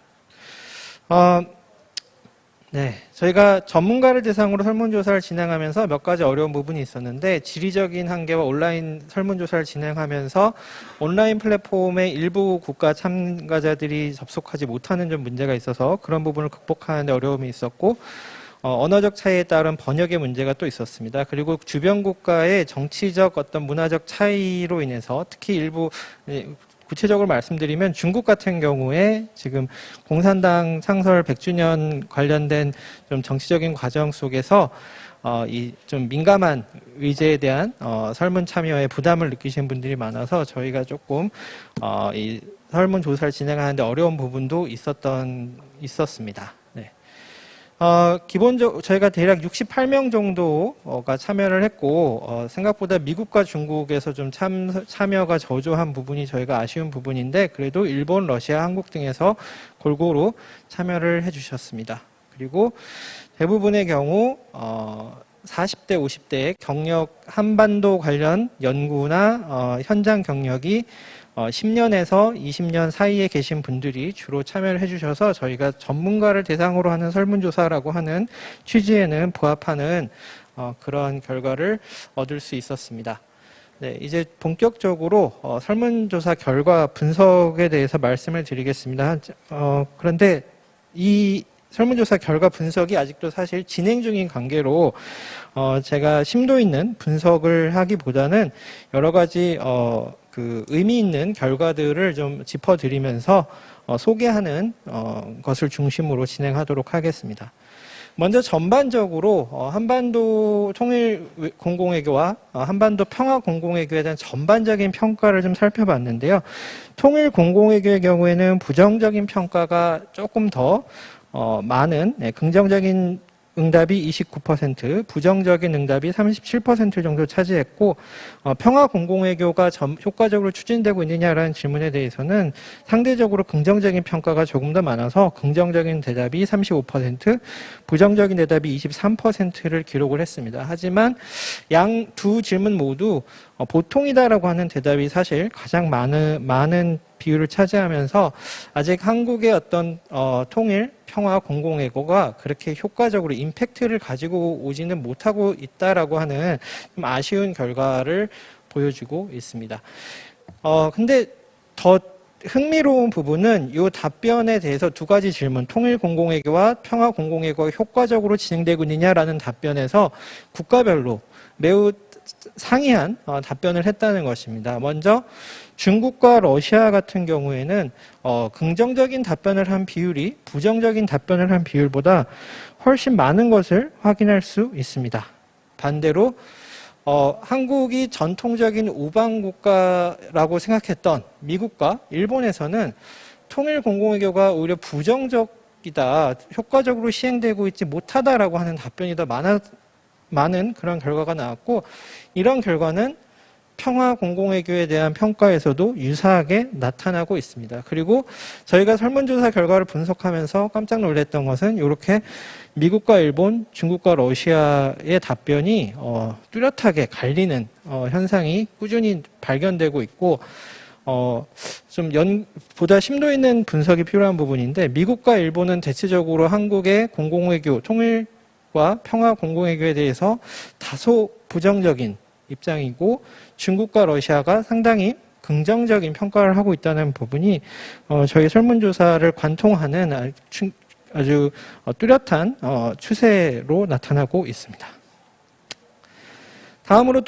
D: 네, 저희가 전문가를 대상으로 설문조사를 진행하면서 몇 가지 어려운 부분이 있었는데 지리적인 한계와 온라인 설문조사를 진행하면서 온라인 플랫폼의 일부 국가 참가자들이 접속하지 못하는 좀 문제가 있어서 그런 부분을 극복하는 데 어려움이 있었고 언어적 차이에 따른 번역의 문제가 또 있었습니다. 그리고 주변 국가의 정치적 어떤 문화적 차이로 인해서 특히 일부 구체적으로 말씀드리면 중국 같은 경우에 지금 공산당 창설 100주년 관련된 좀 정치적인 과정 속에서 이 좀 민감한 의제에 대한 설문 참여에 부담을 느끼시는 분들이 많아서 저희가 조금 이 설문 조사를 진행하는데 어려운 부분도 있었습니다. 네. 기본적으로 저희가 대략 68명 정도가 참여를 했고 생각보다 미국과 중국에서 좀 참여가 저조한 부분이 저희가 아쉬운 부분인데 그래도 일본, 러시아, 한국 등에서 골고루 참여를 해주셨습니다. 그리고 대부분의 경우 40대, 50대의 경력 한반도 관련 연구나 현장 경력이 10년에서 20년 사이에 계신 분들이 주로 참여를 해주셔서 저희가 전문가를 대상으로 하는 설문조사라고 하는 취지에는 부합하는 그런 결과를 얻을 수 있었습니다. 네, 이제 본격적으로 설문조사 결과 분석에 대해서 말씀을 드리겠습니다. 그런데 이 설문조사 결과 분석이 아직도 사실 진행 중인 관계로 제가 심도 있는 분석을 하기보다는 여러 가지 그 의미 있는 결과들을 좀 짚어드리면서 소개하는 것을 중심으로 진행하도록 하겠습니다. 먼저 전반적으로 한반도 통일 공공외교와 한반도 평화 공공외교에 대한 전반적인 평가를 좀 살펴봤는데요. 통일 공공외교의 경우에는 부정적인 평가가 조금 더 많은 긍정적인 응답이 29%, 부정적인 응답이 37% 정도 차지했고, 평화 공공외교가 효과적으로 추진되고 있느냐라는 질문에 대해서는 상대적으로 긍정적인 평가가 조금 더 많아서 긍정적인 대답이 35%, 부정적인 대답이 23%를 기록을 했습니다. 하지만 양 두 질문 모두 보통이다라고 하는 대답이 사실 가장 많은 비율을 차지하면서 아직 한국의 어떤 통일, 평화, 공공외교가 그렇게 효과적으로 임팩트를 가지고 오지는 못하고 있다라고 하는 좀 아쉬운 결과를 보여주고 있습니다. 근데 더 흥미로운 부분은 이 답변에 대해서 두 가지 질문, 통일 공공외교와 평화 공공외교가 효과적으로 진행되고 있느냐라는 답변에서 국가별로 매우 상이한 답변을 했다는 것입니다. 먼저 중국과 러시아 같은 경우에는 긍정적인 답변을 한 비율이 부정적인 답변을 한 비율보다 훨씬 많은 것을 확인할 수 있습니다. 반대로 한국이 전통적인 우방국가라고 생각했던 미국과 일본에서는 통일 공공외교가 오히려 부정적이다, 효과적으로 시행되고 있지 못하다라고 하는 답변이 더 많은 그런 결과가 나왔고, 이런 결과는 평화 공공외교에 대한 평가에서도 유사하게 나타나고 있습니다. 그리고 저희가 설문조사 결과를 분석하면서 깜짝 놀랐던 것은 이렇게 미국과 일본, 중국과 러시아의 답변이 뚜렷하게 갈리는 현상이 꾸준히 발견되고 있고, 보다 심도 있는 분석이 필요한 부분인데, 미국과 일본은 대체적으로 한국의 공공외교, 통일과 평화 공공외교에 대해서 다소 부정적인 입장이고, 중국과 러시아가 상당히 긍정적인 평가를 하고 있다는 부분이 저희 설문조사를 관통하는 아주 뚜렷한 추세로 나타나고 있습니다. 다음으로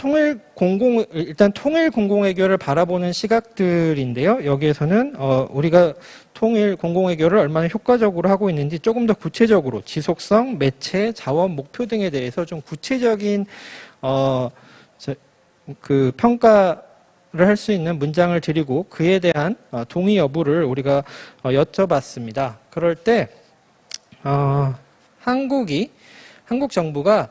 D: 일단 통일 공공외교를 바라보는 시각들인데요. 여기에서는 우리가 통일 공공외교를 얼마나 효과적으로 하고 있는지 조금 더 구체적으로 지속성, 매체, 자원, 목표 등에 대해서 좀 구체적인 평가를 할 수 있는 문장을 드리고 그에 대한 동의 여부를 우리가 여쭤봤습니다. 그럴 때 한국 정부가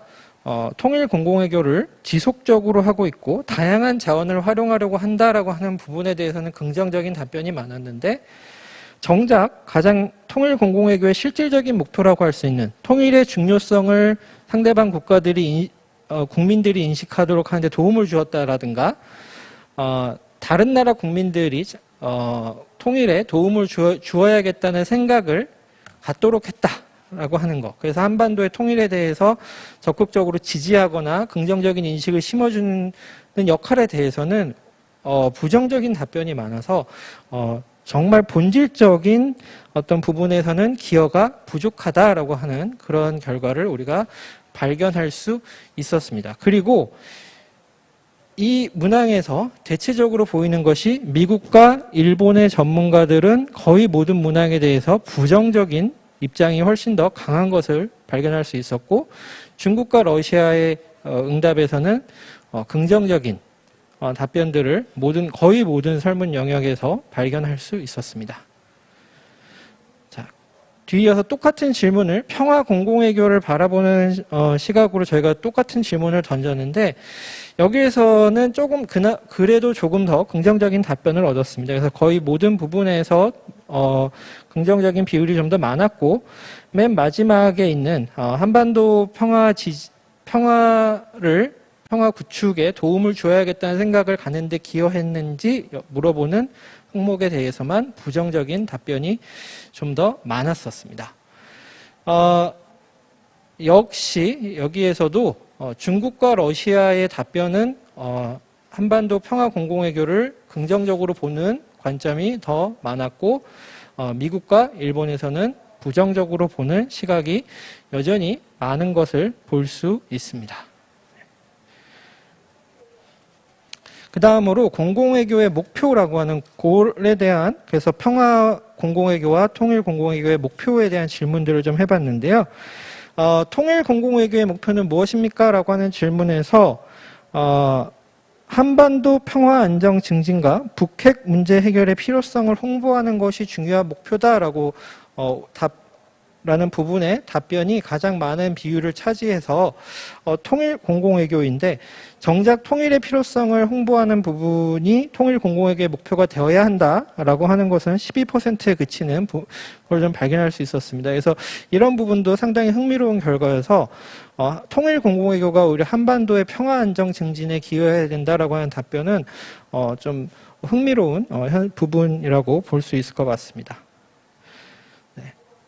D: 통일 공공외교를 지속적으로 하고 있고 다양한 자원을 활용하려고 한다라고 하는 부분에 대해서는 긍정적인 답변이 많았는데, 정작 가장 통일 공공외교의 실질적인 목표라고 할 수 있는 통일의 중요성을 상대방 국민들이 인식하도록 하는데 도움을 주었다라든가, 다른 나라 국민들이 통일에 도움을 주어야겠다는 생각을 갖도록 했다라고 하는 것. 그래서 한반도의 통일에 대해서 적극적으로 지지하거나 긍정적인 인식을 심어주는 역할에 대해서는 부정적인 답변이 많아서 정말 본질적인 어떤 부분에서는 기여가 부족하다라고 하는 그런 결과를 우리가 발견할 수 있었습니다. 그리고 이 문항에서 대체적으로 보이는 것이 미국과 일본의 전문가들은 거의 모든 문항에 대해서 부정적인 입장이 훨씬 더 강한 것을 발견할 수 있었고, 중국과 러시아의 응답에서는 긍정적인 답변들을 거의 모든 설문 영역에서 발견할 수 있었습니다. 뒤이어서 똑같은 질문을 평화 공공외교를 바라보는 시각으로 저희가 똑같은 질문을 던졌는데, 여기에서는 그래도 조금 더 긍정적인 답변을 얻었습니다. 그래서 거의 모든 부분에서 긍정적인 비율이 좀 더 많았고, 맨 마지막에 있는 한반도 평화 구축에 도움을 줘야겠다는 생각을 갖는데 기여했는지 물어보는 항목에 대해서만 부정적인 답변이 좀 더 많았었습니다. 역시 여기에서도 중국과 러시아의 답변은 한반도 평화 공공외교를 긍정적으로 보는 관점이 더 많았고, 미국과 일본에서는 부정적으로 보는 시각이 여전히 많은 것을 볼 수 있습니다. 그 다음으로 공공외교의 목표라고 하는 골에 대한, 그래서 평화 공공외교와 통일 공공외교의 목표에 대한 질문들을 좀 해봤는데요. 통일 공공외교의 목표는 무엇입니까? 라고 하는 질문에서 한반도 평화 안정 증진과 북핵 문제 해결의 필요성을 홍보하는 것이 중요한 목표다라고 라는 부분의 답변이 가장 많은 비율을 차지해서 통일 공공외교인데 정작 통일의 필요성을 홍보하는 부분이 통일 공공외교의 목표가 되어야 한다라고 하는 것은 12%에 그치는 걸 좀 발견할 수 있었습니다. 그래서 이런 부분도 상당히 흥미로운 결과여서 통일 공공외교가 오히려 한반도의 평화 안정 증진에 기여해야 된다라고 하는 답변은 좀 흥미로운 부분이라고 볼 수 있을 것 같습니다.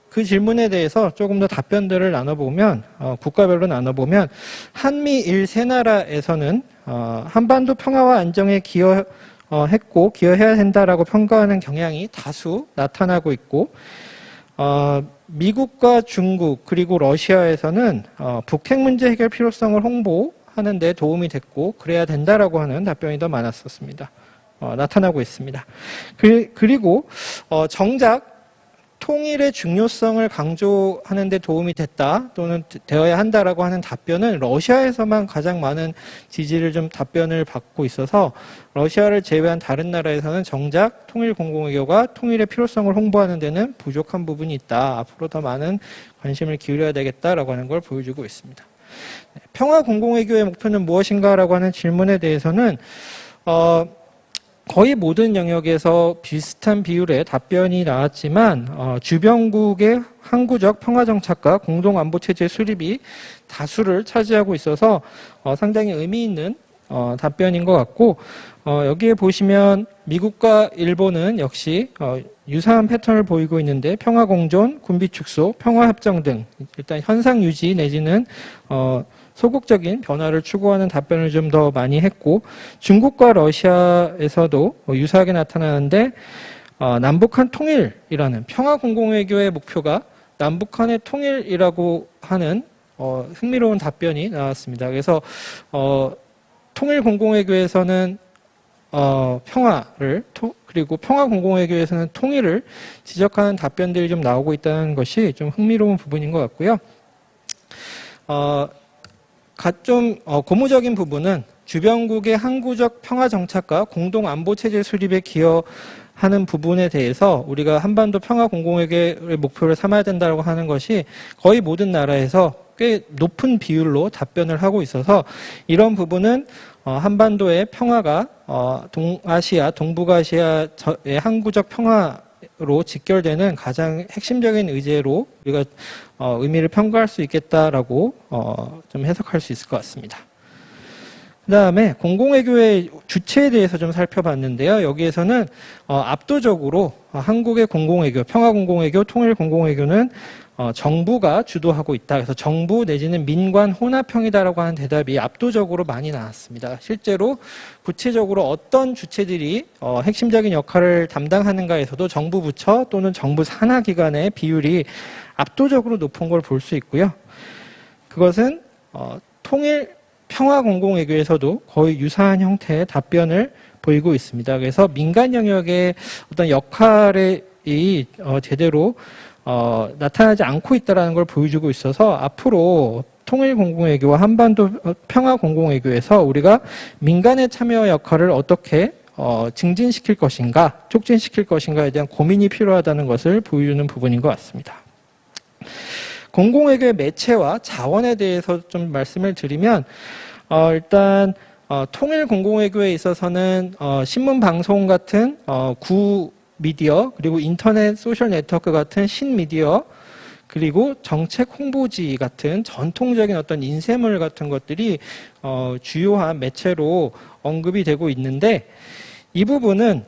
D: 그 질문에 대해서 조금 더 답변들을 나눠보면 국가별로 나눠보면 한미일 세 나라에서는 한반도 평화와 안정에 기여했고 기여해야 된다라고 평가하는 경향이 다수 나타나고 있고 미국과 중국 그리고 러시아에서는 북핵 문제 해결 필요성을 홍보하는 데 도움이 됐고 그래야 된다라고 하는 답변이 더 많았었습니다. 나타나고 있습니다. 그리고 정작 통일의 중요성을 강조하는 데 도움이 됐다 또는 되어야 한다라고 하는 답변은 러시아에서만 가장 많은 지지를 좀 답변을 받고 있어서 러시아를 제외한 다른 나라에서는 정작 통일 공공외교가 통일의 필요성을 홍보하는 데는 부족한 부분이 있다. 앞으로 더 많은 관심을 기울여야 되겠다라고 하는 걸 보여주고 있습니다. 평화 공공외교의 목표는 무엇인가라고 하는 질문에 대해서는 거의 모든 영역에서 비슷한 비율의 답변이 나왔지만 주변국의 항구적 평화정착과 공동안보체제 수립이 다수를 차지하고 있어서 상당히 의미 있는 답변인 것 같고 여기에 보시면 미국과 일본은 역시 유사한 패턴을 보이고 있는데 평화공존, 군비축소, 평화협정 등 일단 현상 유지 내지는 소극적인 변화를 추구하는 답변을 좀 더 많이 했고 중국과 러시아에서도 유사하게 나타나는데 남북한 통일이라는 평화공공외교의 목표가 남북한의 통일이라고 하는 흥미로운 답변이 나왔습니다. 그래서 통일공공외교에서는 평화를 그리고 평화공공외교에서는 통일을 지적하는 답변들이 좀 나오고 있다는 것이 좀 흥미로운 부분인 것 같고요. 좀 고무적인 부분은 주변국의 항구적 평화 정착과 공동 안보 체제 수립에 기여하는 부분에 대해서 우리가 한반도 평화 공공외교의 목표를 삼아야 된다고 하는 것이 거의 모든 나라에서 꽤 높은 비율로 답변을 하고 있어서 이런 부분은 한반도의 평화가 동아시아, 동북아시아의 항구적 평화로 직결되는 가장 핵심적인 의제로 우리가 의미를 평가할 수 있겠다라고 좀 해석할 수 있을 것 같습니다. 그 다음에 공공외교의 주체에 대해서 좀 살펴봤는데요. 여기에서는 압도적으로 한국의 공공외교, 평화공공외교, 통일공공외교는 정부가 주도하고 있다. 그래서 정부 내지는 민관 혼합형이다라고 하는 대답이 압도적으로 많이 나왔습니다. 실제로 구체적으로 어떤 주체들이 핵심적인 역할을 담당하는가에서도 정부 부처 또는 정부 산하 기관의 비율이 압도적으로 높은 걸 볼 수 있고요. 그것은 통일 평화 공공외교에서도 거의 유사한 형태의 답변을 보이고 있습니다. 그래서 민간 영역의 어떤 역할이 제대로 나타나지 않고 있다는 걸 보여주고 있어서 앞으로 통일 공공외교와 한반도 평화 공공외교에서 우리가 민간의 참여 역할을 어떻게 증진시킬 것인가, 촉진시킬 것인가에 대한 고민이 필요하다는 것을 보여주는 부분인 것 같습니다. 공공외교의 매체와 자원에 대해서 좀 말씀을 드리면 일단 통일 공공외교에 있어서는 신문 방송 같은 구 미디어 그리고 인터넷 소셜 네트워크 같은 신미디어 그리고 정책 홍보지 같은 전통적인 어떤 인쇄물 같은 것들이 주요한 매체로 언급이 되고 있는데 이 부분은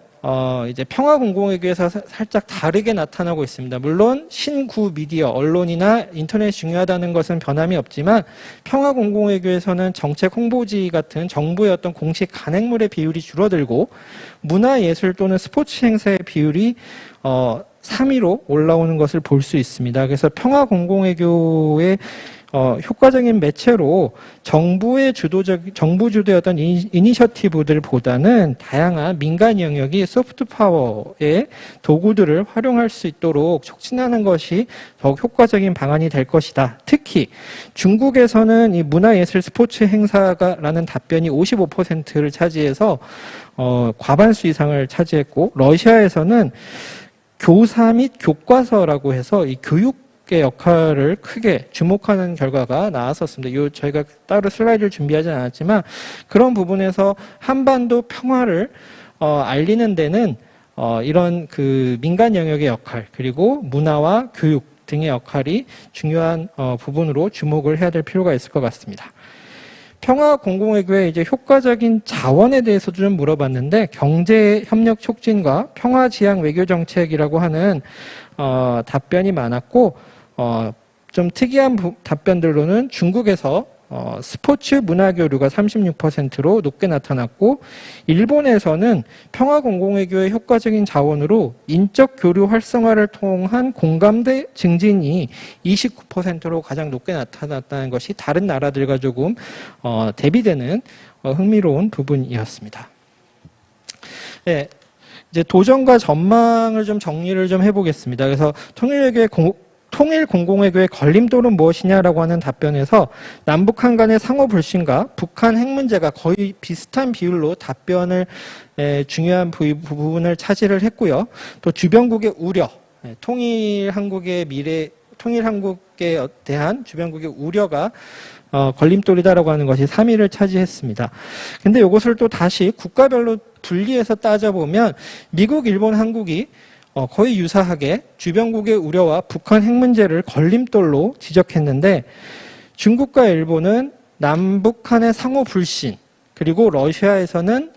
D: 이제 평화 공공외교에서 살짝 다르게 나타나고 있습니다. 물론 신구 미디어, 언론이나 인터넷이 중요하다는 것은 변함이 없지만 평화 공공외교에서는 정책 홍보지 같은 정부의 어떤 공식 간행물의 비율이 줄어들고 문화예술 또는 스포츠 행사의 비율이 3위로 올라오는 것을 볼 수 있습니다. 그래서 평화 공공외교의 효과적인 매체로 정부 주도의 어떤 이니셔티브들보다는 다양한 민간 영역이 소프트 파워의 도구들을 활용할 수 있도록 촉진하는 것이 더욱 효과적인 방안이 될 것이다. 특히 중국에서는 이 문화예술 스포츠 행사라는 답변이 55%를 차지해서 과반수 이상을 차지했고 러시아에서는 교사 및 교과서라고 해서 이 교육 역할을 크게 주목하는 결과가 나왔었습니다. 저희가 따로 슬라이드를 준비하지 않았지만 그런 부분에서 한반도 평화를 알리는 데는 이런 그 민간 영역의 역할 그리고 문화와 교육 등의 역할이 중요한 부분으로 주목을 해야 될 필요가 있을 것 같습니다. 평화 공공외교의 이제 효과적인 자원에 대해서도 좀 물어봤는데 경제 협력 촉진과 평화 지향 외교 정책이라고 하는 답변이 많았고 좀 특이한 답변들로는 중국에서 스포츠 문화 교류가 36%로 높게 나타났고 일본에서는 평화 공공외교의 효과적인 자원으로 인적 교류 활성화를 통한 공감대 증진이 29%로 가장 높게 나타났다는 것이 다른 나라들과 조금 대비되는 흥미로운 부분이었습니다. 네, 이제 도전과 전망을 좀 정리를 좀 해보겠습니다. 그래서 통일 공공외교의 걸림돌은 무엇이냐라고 하는 답변에서 남북한 간의 상호 불신과 북한 핵 문제가 거의 비슷한 비율로 답변을 중요한 부분을 차지를 했고요. 또 주변국의 우려, 통일 한국에 대한 주변국의 우려가 걸림돌이다라고 하는 것이 3위를 차지했습니다. 근데 이것을 또 다시 국가별로 분리해서 따져보면 미국, 일본, 한국이 거의 유사하게 주변국의 우려와 북한 핵 문제를 걸림돌로 지적했는데 중국과 일본은 남북한의 상호 불신 그리고 러시아에서는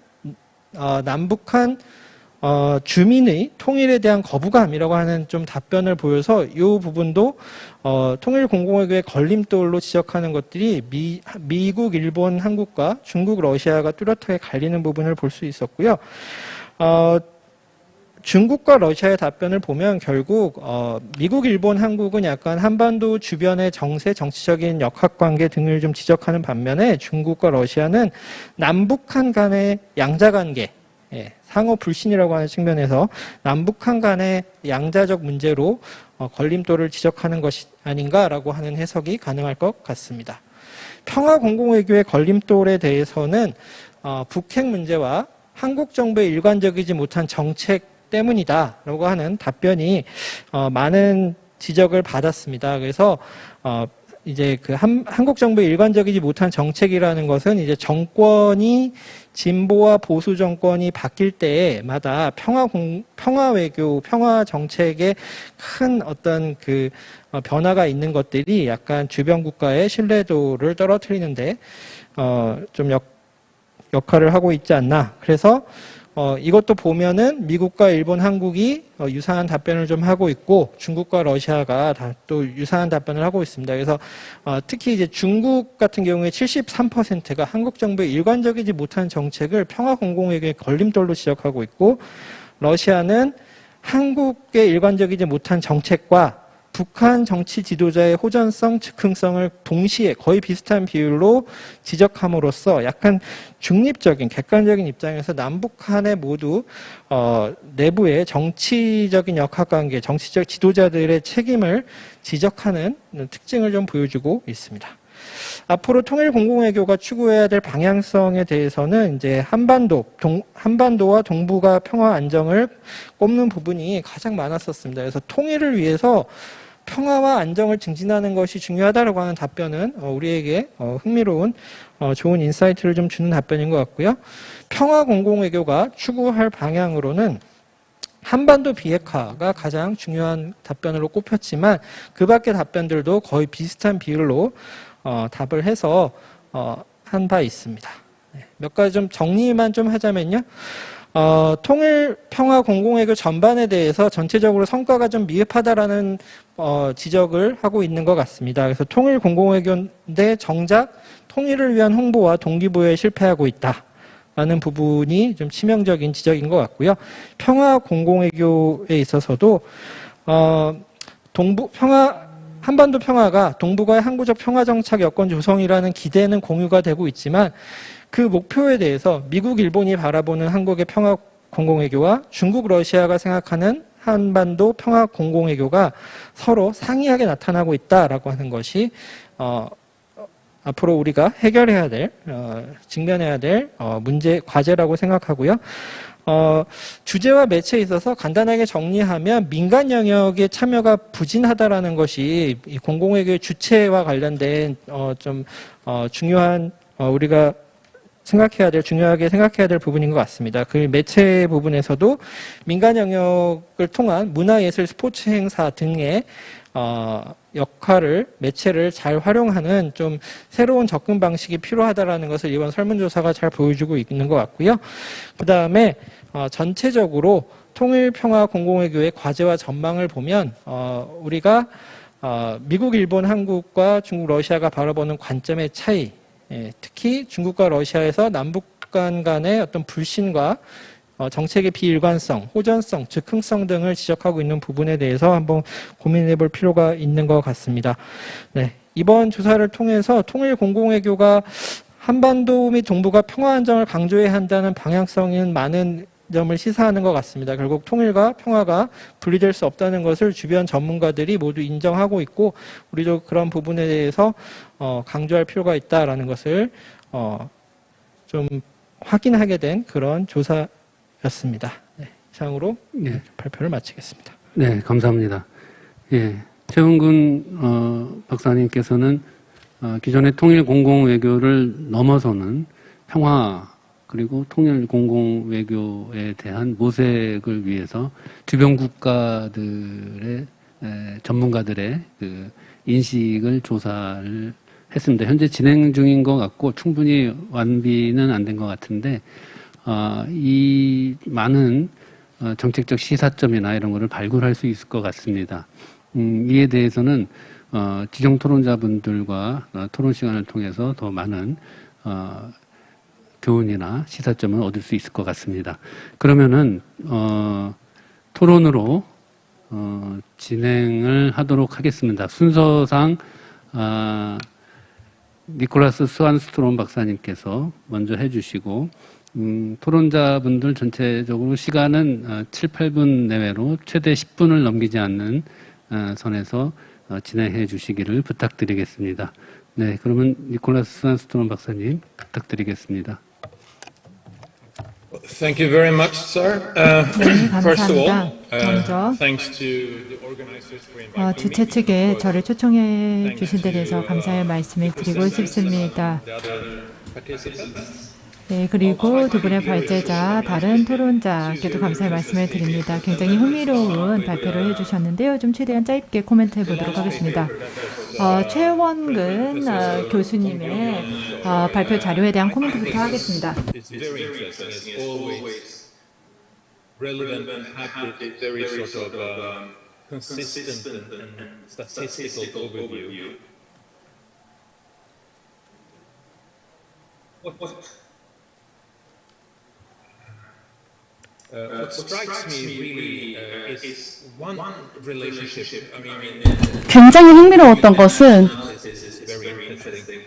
D: 남북한 주민의 통일에 대한 거부감이라고 하는 좀 답변을 보여서 이 부분도 통일 공공외교의 걸림돌로 지적하는 것들이 미국, 일본, 한국과 중국, 러시아가 뚜렷하게 갈리는 부분을 볼 수 있었고요. 중국과 러시아의 답변을 보면 결국 미국, 일본, 한국은 약간 한반도 주변의 정세, 정치적인 역학관계 등을 좀 지적하는 반면에 중국과 러시아는 남북한 간의 양자관계, 상호 불신이라고 하는 측면에서 남북한 간의 양자적 문제로 걸림돌을 지적하는 것이 아닌가라고 하는 해석이 가능할 것 같습니다. 평화 공공외교의 걸림돌에 대해서는 북핵 문제와 한국 정부의 일관적이지 못한 정책 때문이다라고 하는 답변이 많은 지적을 받았습니다. 그래서 이제 그 한국 정부의 일관적이지 못한 정책이라는 것은 이제 정권이 진보와 보수 정권이 바뀔 때마다 평화 외교, 평화 정책에 큰 어떤 그 변화가 있는 것들이 약간 주변 국가의 신뢰도를 떨어뜨리는데 좀 역할을 하고 있지 않나. 그래서 이것도 보면은 미국과 일본, 한국이 유사한 답변을 좀 하고 있고 중국과 러시아가 또 유사한 답변을 하고 있습니다. 그래서 특히 이제 중국 같은 경우에 73%가 한국 정부의 일관적이지 못한 정책을 평화 공공외교의 걸림돌로 지적하고 있고 러시아는 한국의 일관적이지 못한 정책과 북한 정치 지도자의 호전성, 즉흥성을 동시에 거의 비슷한 비율로 지적함으로써 약간 중립적인, 객관적인 입장에서 남북한의 모두 내부의 정치적인 역학관계, 정치적 지도자들의 책임을 지적하는 특징을 좀 보여주고 있습니다. 앞으로 통일 공공외교가 추구해야 될 방향성에 대해서는 이제 한반도와 동북아 평화 안정을 꼽는 부분이 가장 많았었습니다. 그래서 통일을 위해서 평화와 안정을 증진하는 것이 중요하다고 하는 답변은 우리에게 흥미로운 좋은 인사이트를 좀 주는 답변인 것 같고요. 평화 공공외교가 추구할 방향으로는 한반도 비핵화가 가장 중요한 답변으로 꼽혔지만 그 밖의 답변들도 거의 비슷한 비율로 답을 해서 한 바 있습니다. 몇 가지 좀 정리만 좀 하자면요. 통일 평화 공공외교 전반에 대해서 전체적으로 성과가 좀 미흡하다라는 지적을 하고 있는 것 같습니다. 그래서 통일 공공외교인데 정작 통일을 위한 홍보와 동기부여에 실패하고 있다라는 부분이 좀 치명적인 지적인 것 같고요. 평화 공공외교에 있어서도 한반도 평화가 동북아의 항구적 평화정착 여건 조성이라는 기대는 공유가 되고 있지만 그 목표에 대해서 미국, 일본이 바라보는 한국의 평화 공공외교와 중국, 러시아가 생각하는 한반도 평화 공공외교가 서로 상이하게 나타나고 있다라고 하는 것이 앞으로 우리가 해결해야 될, 직면해야 될 문제, 과제라고 생각하고요. 주제와 매체에 있어서 간단하게 정리하면 민간 영역의 참여가 부진하다라는 것이 이 공공외교의 주체와 관련된 중요한 우리가 중요하게 생각해야 될 부분인 것 같습니다. 그 매체 부분에서도 민간 영역을 통한 문화예술 스포츠 행사 등의 역할을 매체를 잘 활용하는 좀 새로운 접근 방식이 필요하다라는 것을 이번 설문조사가 잘 보여주고 있는 것 같고요. 그 다음에 전체적으로 통일평화 공공외교의 과제와 전망을 보면 우리가 미국, 일본, 한국과 중국, 러시아가 바라보는 관점의 차이, 특히 중국과 러시아에서 남북 간의 어떤 불신과 정책의 비일관성, 호전성, 즉흥성 등을 지적하고 있는 부분에 대해서 한번 고민해 볼 필요가 있는 것 같습니다. 네, 이번 조사를 통해서 통일 공공외교가 한반도 및 동북아 평화 안정을 강조해야 한다는 방향성인 많은 점을 시사하는 것 같습니다. 결국 통일과 평화가 분리될 수 없다는 것을 주변 전문가들이 모두 인정하고 있고 우리도 그런 부분에 대해서 강조할 필요가 있다라는 것을 좀 확인하게 된 그런 조사였습니다. 네, 이상으로 발표를 마치겠습니다.
B: 네, 감사합니다. 예, 최은근 박사님께서는 기존의 통일 공공 외교를 넘어서는 평화 그리고 통일 공공 외교에 대한 모색을 위해서 주변 국가들의 전문가들의 그 인식을 조사를 했습니다. 현재 진행 중인 것 같고 충분히 완비는 안 된 것 같은데 이 많은 정책적 시사점이나 이런 거를 발굴할 수 있을 것 같습니다. 이에 대해서는 지정 토론자분들과 토론 시간을 통해서 더 많은 교훈이나 시사점을 얻을 수 있을 것 같습니다. 그러면은 토론으로 진행을 하도록 하겠습니다. 순서상 니콜라스 스완스트롬 박사님께서 먼저 해주시고 토론자분들 전체적으로 시간은 7, 8분 내외로 최대 10분을 넘기지 않는 선에서 진행해 주시기를 부탁드리겠습니다. 네, 그러면 니콜라스 스완스트롬 박사님 부탁드리겠습니다.
E: Thank you very much, sir.
F: 네,
E: First of
F: 감사합니다.
E: all,
F: 먼저
E: thanks to the organizers for inviting me.
F: 주최 측에 저를 초청해 주신 데 대해서 감사의 말씀을 드리고 싶습니다.
E: The other participants.
F: 네, 그리고 두 분의 발제자, 다른 토론자께도 감사의 말씀을 드립니다. 굉장히 흥미로운 발표를 해주셨는데요. 좀 최대한 짧게 코멘트해 보도록 하겠습니다. 최원근 교수님의 발표 자료에 대한 코멘트부터 하겠습니다.
E: It's very interesting. It's always relevant and have this very sort of consistent and statistical overview. What strikes me really is one relationship. I mean,
G: 굉장히 흥미로웠던 것은
E: this is very interesting.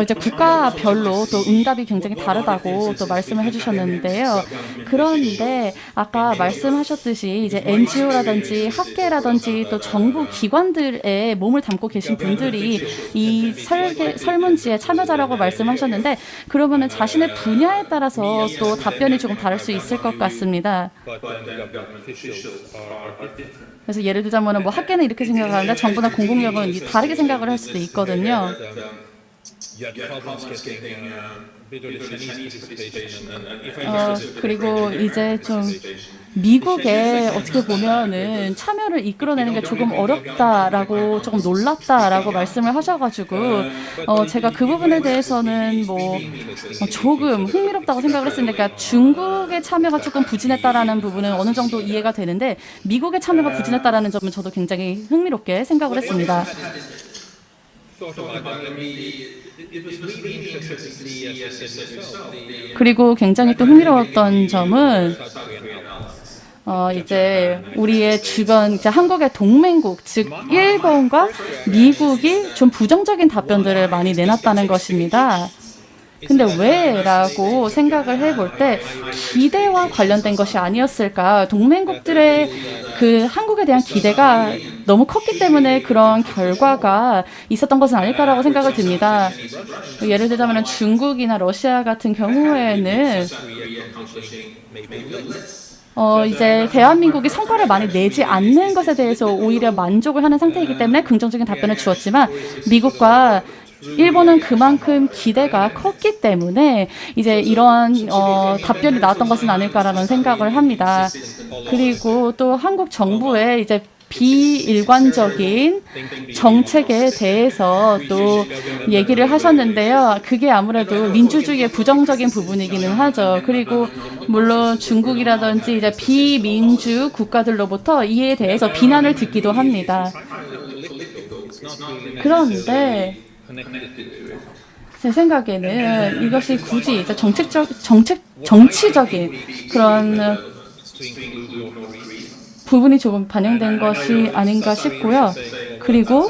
G: 이제 국가별로 또 응답이 굉장히 다르다고 또 말씀을 해주셨는데요. 그런데 아까 말씀하셨듯이 이제 NGO라든지 학계라든지 또 정부 기관들에 몸을 담고 계신 분들이 이 설문지의 참여자라고 말씀하셨는데 그러면은 자신의 분야에 따라서 또 답변이 조금 다를 수 있을 것 같습니다. 그래서 예를 들자면은 뭐 학계는 이렇게 생각하는데 정부나 공공력은 다르게 생각을 할 수도 있거든요. 그리고 이제 좀 미국에 어떻게 보면은 참여를 이끌어내는 게 조금 어렵다라고 조금 놀랐다라고 말씀을 하셔가지고 제가 그 부분에 대해서는 뭐 조금 흥미롭다고 생각을 했습니다. 그러니까 중국의 참여가 조금 부진했다라는 부분은 어느 정도 이해가 되는데 미국의 참여가 부진했다라는 점은 저도 굉장히 흥미롭게 생각을 했습니다. 그리고 굉장히 또 흥미로웠던 점은 이제 우리의 주변 이제 한국의 동맹국 즉 일본과 미국이 좀 부정적인 답변들을 많이 내놨다는 것입니다. 근데 왜라고 생각을 해볼 때 기대와 관련된 것이 아니었을까. 동맹국들의 그 한국에 대한 기대가 너무 컸기 때문에 그런 결과가 있었던 것은 아닐까라고 생각을 듭니다. 예를 들자면 중국이나 러시아 같은 경우에는 이제 대한민국이 성과를 많이 내지 않는 것에 대해서 오히려 만족을 하는 상태이기 때문에 긍정적인 답변을 주었지만 미국과 일본은 그만큼 기대가 컸기 때문에 이제 이런 답변이 나왔던 것은 아닐까라는 생각을 합니다. 그리고 또 한국 정부의 이제 비일관적인 정책에 대해서 또 얘기를 하셨는데요. 그게 아무래도 민주주의의 부정적인 부분이기는 하죠. 그리고 물론 중국이라든지 이제 비민주 국가들로부터 이에 대해서 비난을 듣기도 합니다. 그런데 제 생각에는 이것이 굳이 이제 정치적인 그런 부분이 조금 반영된 것이 아닌가 싶고요. 그리고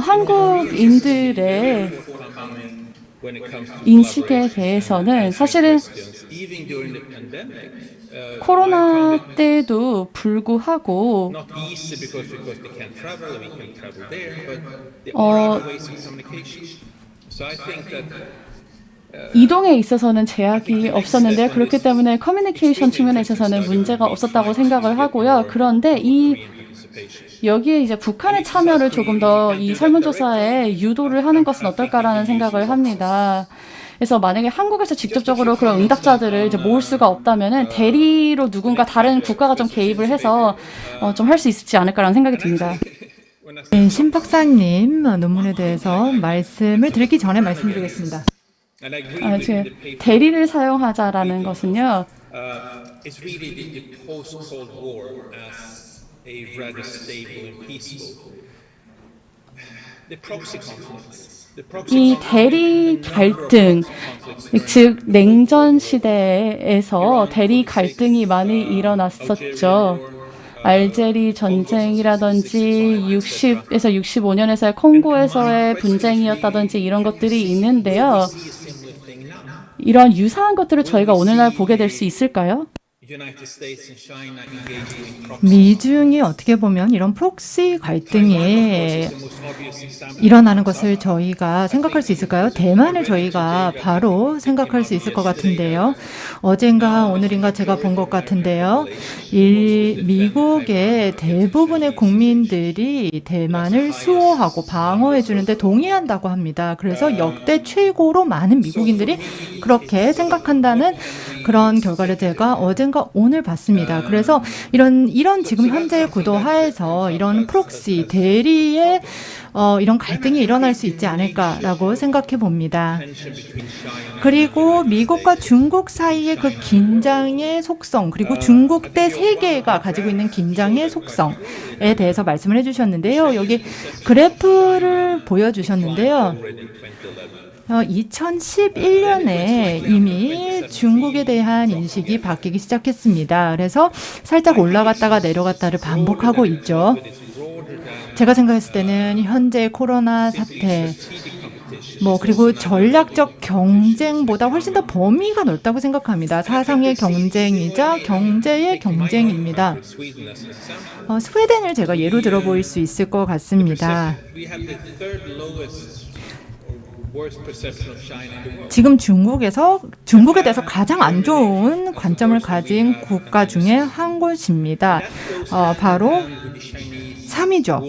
G: 한국인들의 인식에 대해서는 사실은 코로나 때도 불구하고 이동에 있어서는 제약이 없었는데 그렇기 때문에 커뮤니케이션 측면에 있어서는 문제가 없었다고 생각을 하고요. 그런데 여기에 이제 북한의 참여를 조금 더 이 설문조사에 유도를 하는 것은 어떨까라는 생각을 합니다. 그래서 만약에 한국에서 직접적으로 그런 응답자들을 이제 모을 수가 없다면은 대리로 누군가 다른 국가가 좀 개입을 해서 좀 할 수 있지 않을까라는 생각이 듭니다.
F: 네, 신 박사님 논문에 대해서 말씀을 드리기 전에 말씀드리겠습니다.
G: 대리를 사용하자라는 것은요.
E: It's really the post-Cold War as a rather stable and peaceful. The proxy conflicts.
G: 이 대리 갈등, 즉 냉전 시대에서 대리 갈등이 많이 일어났었죠. 알제리 전쟁이라든지 60에서 65년에서의 콩고에서의 분쟁이었다든지 이런 것들이 있는데요. 이런 유사한 것들을 저희가 오늘날 보게 될 수 있을까요?
F: 미중이 어떻게 보면 이런 프록시 갈등이 일어나는 것을 저희가 생각할 수 있을까요? 대만을 저희가 바로 생각할 수 있을 것 같은데요. 어젠가 오늘인가 제가 본 것 같은데요. 미국의 대부분의 국민들이 대만을 수호하고 방어해 주는데 동의한다고 합니다. 그래서 역대 최고로 많은 미국인들이 그렇게 생각한다는 그런 결과를 제가 어젠가 오늘 봤습니다. 그래서 이런 지금 현재의 구도 하에서 이런 프록시 대리의 이런 갈등이 일어날 수 있지 않을까라고 생각해 봅니다. 그리고 미국과 중국 사이의 그 긴장의 속성, 그리고 중국 대 세계가 가지고 있는 긴장의 속성에 대해서 말씀을 해주셨는데요. 여기 그래프를 보여주셨는데요. 2011년에 이미 중국에 대한 인식이 바뀌기 시작했습니다. 그래서 살짝 올라갔다가 내려갔다를 반복하고 있죠. 제가 생각했을 때는 현재 코로나 사태, 그리고 전략적 경쟁보다 훨씬 더 범위가 넓다고 생각합니다. 사상의 경쟁이자 경제의 경쟁입니다. 스웨덴을 제가 예로 들어 보일 수 있을 것 같습니다. 지금 중국에 대해서 가장 안 좋은 관점을 가진 국가 중에 한 곳입니다. 바로 3위죠.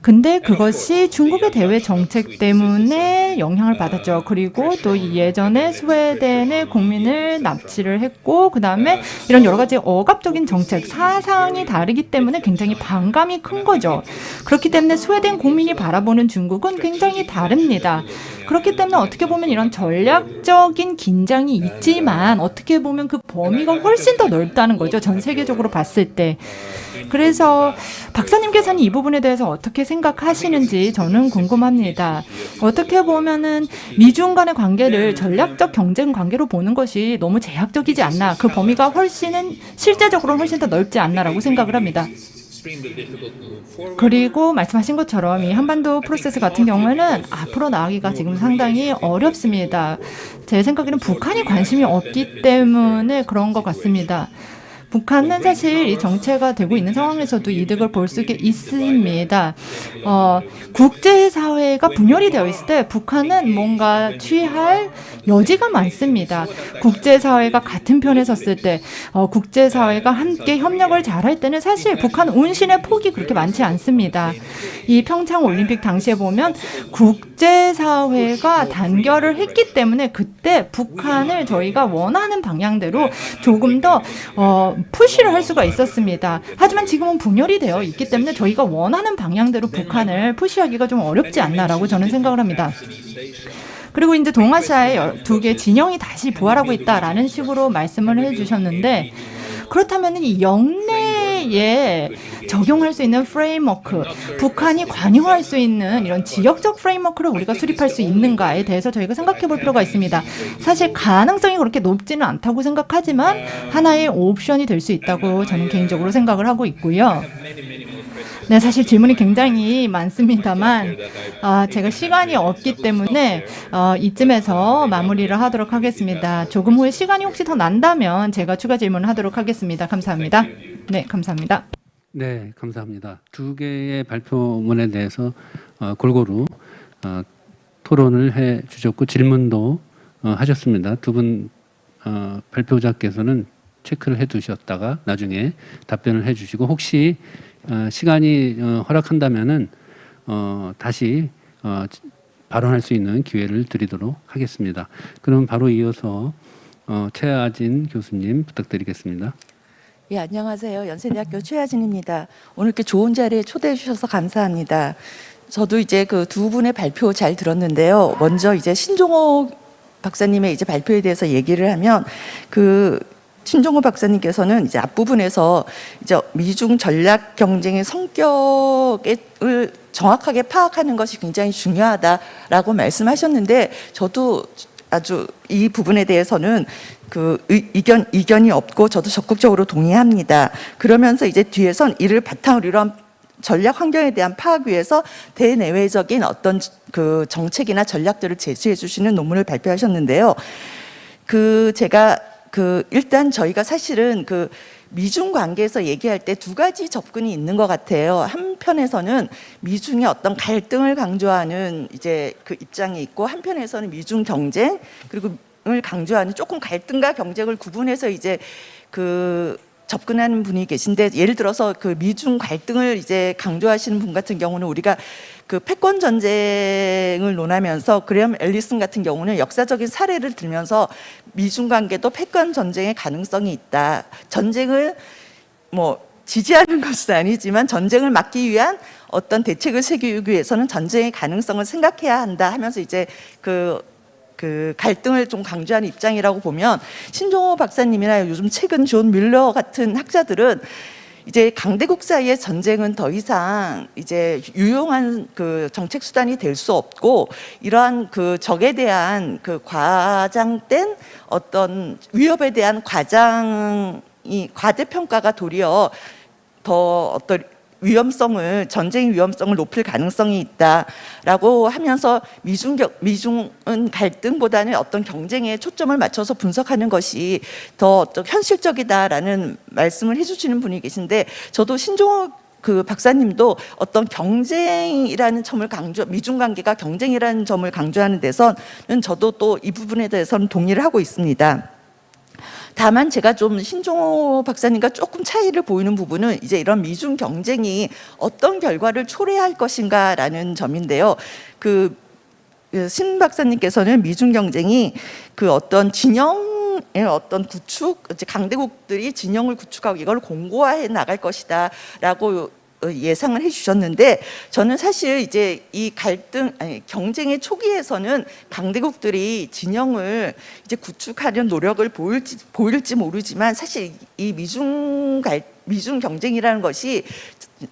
F: 근데 그것이 중국의 대외 정책 때문에 영향을 받았죠. 그리고 또 예전에 스웨덴의 국민을 납치를 했고, 그 다음에 이런 여러 가지 억압적인 정책, 사상이 다르기 때문에 굉장히 반감이 큰 거죠. 그렇기 때문에 스웨덴 국민이 바라보는 중국은 굉장히 다릅니다. 그렇기 때문에 어떻게 보면 이런 전략적인 긴장이 있지만 어떻게 보면 그 범위가 훨씬 더 넓다는 거죠. 전 세계적으로 봤을 때. 그래서 박사님께서는 이 부분에 대해서 어떻게 생각하시는지 저는 궁금합니다. 어떻게 보면은 미중 간의 관계를 전략적 경쟁 관계로 보는 것이 너무 제약적이지 않나, 그 범위가 실제적으로는 훨씬 더 넓지 않나라고 생각을 합니다.
E: extremely difficult to move forward.
F: 그리고 말씀하신 것처럼 이 한반도 프로세스 같은 경우에는 앞으로 나가기가 지금 상당히 어렵습니다. 제 생각에는 북한이 관심이 없기 때문에 그런 것 같습니다. 북한은 사실 이 정체가 되고 있는 상황에서도 이득을 볼 수 있습니다. 국제사회가 분열이 되어 있을 때 북한은 뭔가 취할 여지가 많습니다. 국제사회가 같은 편에 섰을 때, 국제사회가 함께 협력을 잘할 때는 사실 북한 운신의 폭이 그렇게 많지 않습니다. 이 평창 올림픽 당시에 보면 국제사회가 단결을 했기 때문에 그때 북한을 저희가 원하는 방향대로 조금 더 푸시를 할 수가 있었습니다. 하지만 지금은 분열이 되어 있기 때문에 저희가 원하는 방향대로 북한을 푸시하기가 좀 어렵지 않나라고 저는 생각을 합니다. 그리고 이제 동아시아의 두 개 진영이 다시 부활하고 있다라는 식으로 말씀을 해주셨는데, 그렇다면 이 영내에 적용할 수 있는 프레임워크, 북한이 관여할 수 있는 이런 지역적 프레임워크를 우리가 수립할 수 있는가에 대해서 저희가 생각해 볼 필요가 있습니다. 사실 가능성이 그렇게 높지는 않다고 생각하지만 하나의 옵션이 될 수 있다고 저는 개인적으로 생각을 하고 있고요. 네, 사실 질문이 굉장히 많습니다만 제가 시간이 없기 때문에 이쯤에서 마무리를 하도록 하겠습니다. 조금 후에 시간이 혹시 더 난다면 제가 추가 질문을 하도록 하겠습니다. 감사합니다. 네, 감사합니다.
B: 네, 감사합니다. 두 개의 발표문에 대해서 골고루 토론을 해 주셨고 질문도 하셨습니다. 두 분 발표자께서는 체크를 해 두셨다가 나중에 답변을 해 주시고, 혹시 시간이 허락한다면은 다시 발언할 수 있는 기회를 드리도록 하겠습니다. 그럼 바로 이어서 최아진 교수님 부탁드리겠습니다.
H: 예, 안녕하세요. 연세대학교 최하진입니다. 오늘 이렇게 좋은 자리에 초대해 주셔서 감사합니다. 저도 이제 그 두 분의 발표 잘 들었는데요. 먼저 이제 신종호 박사님의 이제 발표에 대해서 얘기를 하면, 신종호 박사님께서는 이제 앞부분에서 이제 미중 전략 경쟁의 성격을 정확하게 파악하는 것이 굉장히 중요하다라고 말씀하셨는데, 저도 아주 이 부분에 대해서는 이견이 없고 저도 적극적으로 동의합니다. 그러면서 이제 뒤에선 이를 바탕으로 이런 전략 환경에 대한 파악 위해서 대내외적인 어떤 정책이나 전략들을 제시해 주시는 논문을 발표하셨는데요. 제가 일단 저희가 사실은 미중 관계에서 얘기할 때 두 가지 접근이 있는 것 같아요. 한편에서는 미중의 어떤 갈등을 강조하는 이제 입장이 있고, 한편에서는 미중 경쟁 을 강조하는, 조금 갈등과 경쟁을 구분해서 이제 접근하는 분이 계신데, 예를 들어서 미중 갈등을 이제 강조하시는 분 같은 경우는 우리가 패권 전쟁을 논하면서 그레엄 앨리슨 같은 경우는 역사적인 사례를 들면서 미중 관계도 패권 전쟁의 가능성이 있다. 전쟁을 지지하는 것은 아니지만 전쟁을 막기 위한 어떤 대책을 세우기 위해서는 전쟁의 가능성을 생각해야 한다 하면서 이제 갈등을 좀 강조하는 입장이라고 보면, 신종호 박사님이나 요즘 최근 존 밀러 같은 학자들은 이제 강대국 사이의 전쟁은 더 이상 이제 유용한 정책 수단이 될 수 없고, 이러한 적에 대한 과장된 어떤 위협에 대한 과대평가가 도리어 더 어떤 전쟁의 위험성을 높일 가능성이 있다라고 하면서 미중은 갈등보다는 어떤 경쟁에 초점을 맞춰서 분석하는 것이 더 현실적이다라는 말씀을 해주시는 분이 계신데, 저도 신종호 박사님도 어떤 경쟁이라는 점을 미중 관계가 경쟁이라는 점을 강조하는 데서는 저도 또 이 부분에 대해서는 동의를 하고 있습니다. 다만 제가 좀 신종호 박사님과 조금 차이를 보이는 부분은 이제 이런 미중 경쟁이 어떤 결과를 초래할 것인가라는 점인데요. 신 박사님께서는 미중 경쟁이 어떤 진영의 어떤 구축, 강대국들이 진영을 구축하고 이걸 공고화해 나갈 것이다라고 예상을 해주셨는데, 저는 사실 이제 이 경쟁의 초기에서는 강대국들이 진영을 이제 구축하려는 노력을 보일지 모르지만, 사실 이 미중 경쟁이라는 것이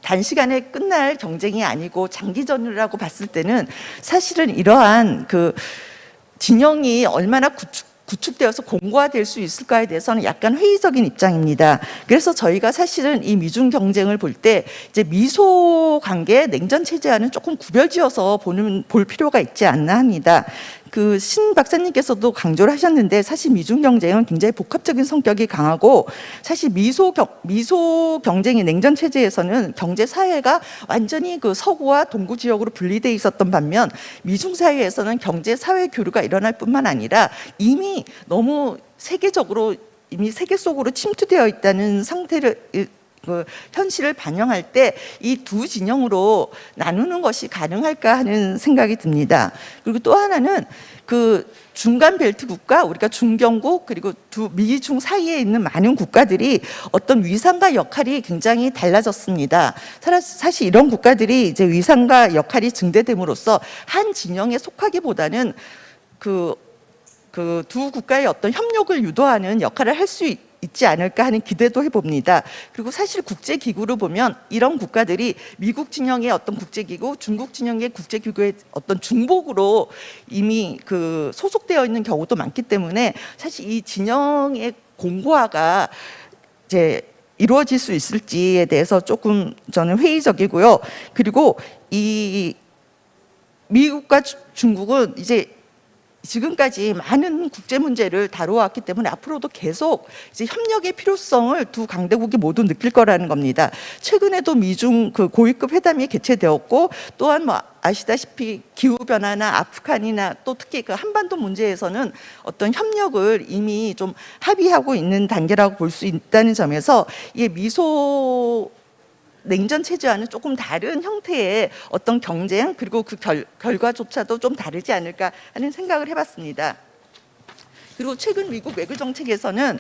H: 단시간에 끝날 경쟁이 아니고 장기전이라고 봤을 때는 사실은 이러한 진영이 얼마나 구축되어서 공고화될 수 있을까에 대해서는 약간 회의적인 입장입니다. 그래서 저희가 사실은 이 미중 경쟁을 볼 때 이제 미소 관계 냉전 체제와는 조금 구별지어서 볼 필요가 있지 않나 합니다. 그 신 박사님께서도 강조를 하셨는데 사실 미중 경쟁은 굉장히 복합적인 성격이 강하고 사실 미소 경쟁의 냉전 체제에서는 경제 사회가 완전히 그 서구와 동구 지역으로 분리돼 있었던 반면 미중 사회에서는 경제 사회 교류가 일어날 뿐만 아니라 이미 너무 세계적으로 이미 세계 속으로 침투되어 있다는 상태를 그 현실을 반영할 때 이 두 진영으로 나누는 것이 가능할까 하는 생각이 듭니다. 그리고 또 하나는 그 중간 벨트 국가, 우리가 중경국 그리고 미중 사이에 있는 많은 국가들이 어떤 위상과 역할이 굉장히 달라졌습니다. 사실 이런 국가들이 이제 위상과 역할이 증대됨으로써 한 진영에 속하기보다는 그 두 국가의 어떤 협력을 유도하는 역할을 할 수 있지 않을까 하는 기대도 해봅니다. 그리고 사실 국제기구를 보면 이런 국가들이 미국 진영의 어떤 국제기구, 중국 진영의 국제기구의 어떤 중복으로 이미 그 소속되어 있는 경우도 많기 때문에 사실 이 진영의 공고화가 이제 이루어질 수 있을지에 대해서 조금 저는 회의적이고요. 그리고 이 미국과 중국은 이제 지금까지 많은 국제 문제를 다루어왔기 때문에 앞으로도 계속 이제 협력의 필요성을 두 강대국이 모두 느낄 거라는 겁니다. 최근에도 미중 그 고위급 회담이 개최되었고 또한 뭐 아시다시피 기후 변화나 아프간이나 또 특히 그 한반도 문제에서는 어떤 협력을 이미 좀 합의하고 있는 단계라고 볼 수 있다는 점에서 이 미소 냉전 체제와는 조금 다른 형태의 어떤 경쟁 그리고 그 결과조차도 좀 다르지 않을까 하는 생각을 해봤습니다. 그리고 최근 미국 외교 정책에서는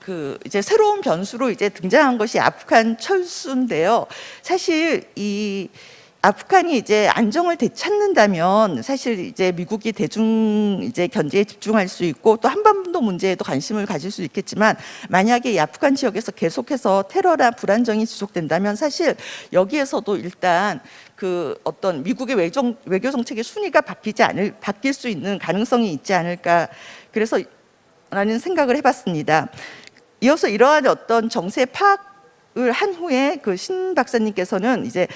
H: 그 이제 새로운 변수로 이제 등장한 것이 아프간 철수인데요. 사실 이 아프간이 이제 안정을 되찾는다면 사실 이제 미국이 대중 이제 견제에 집중할 수 있고 또 한반도 문제에도 관심을 가질 수 있겠지만 만약에 이 아프간 지역에서 계속해서 테러나 불안정이 지속된다면 사실 여기에서도 일단 그 어떤 미국의 외교 정책의 순위가 바뀔 수 있는 가능성이 있지 않을까 그래서 라는 생각을 해봤습니다. 이어서 이러한 어떤 정세 파악을 한 후에 그 신 박사님께서는 이제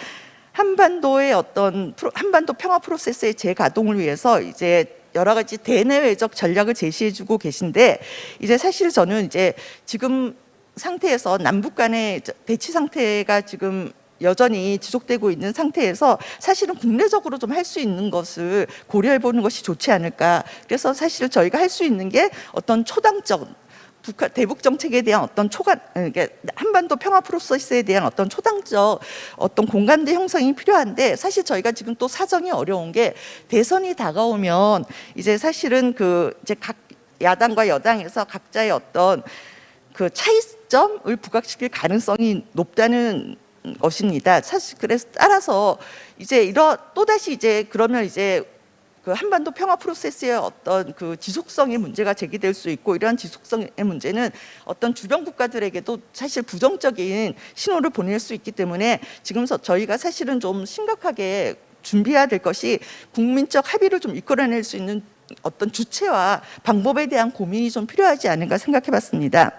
H: 한반도의 어떤 한반도 평화 프로세스의 재가동을 위해서 이제 여러 가지 대내외적 전략을 제시해주고 계신데 이제 사실 저는 이제 지금 상태에서 남북 간의 대치 상태가 지금 여전히 지속되고 있는 상태에서 사실은 국내적으로 좀 할 수 있는 것을 고려해 보는 것이 좋지 않을까. 그래서 사실 저희가 할 수 있는 게 어떤 초당적 대북 정책에 대한 어떤 한반도 평화 프로세스에 대한 어떤 초당적 어떤 공감대 형성이 필요한데 사실 저희가 지금 또 사정이 어려운 게 대선이 다가오면 이제 사실은 그 이제 각 야당과 여당에서 각자의 어떤 그 차이점을 부각시킬 가능성이 높다는 것입니다. 사실 그래서 따라서 이제 또다시 이제 그러면 이제 그 한반도 평화 프로세스의 어떤 그 지속성의 문제가 제기될 수 있고 이러한 지속성의 문제는 어떤 주변 국가들에게도 사실 부정적인 신호를 보낼 수 있기 때문에 지금 저희가 사실은 좀 심각하게 준비해야 될 것이 국민적 합의를 좀 이끌어낼 수 있는 어떤 주체와 방법에 대한 고민이 좀 필요하지 않은가 생각해봤습니다.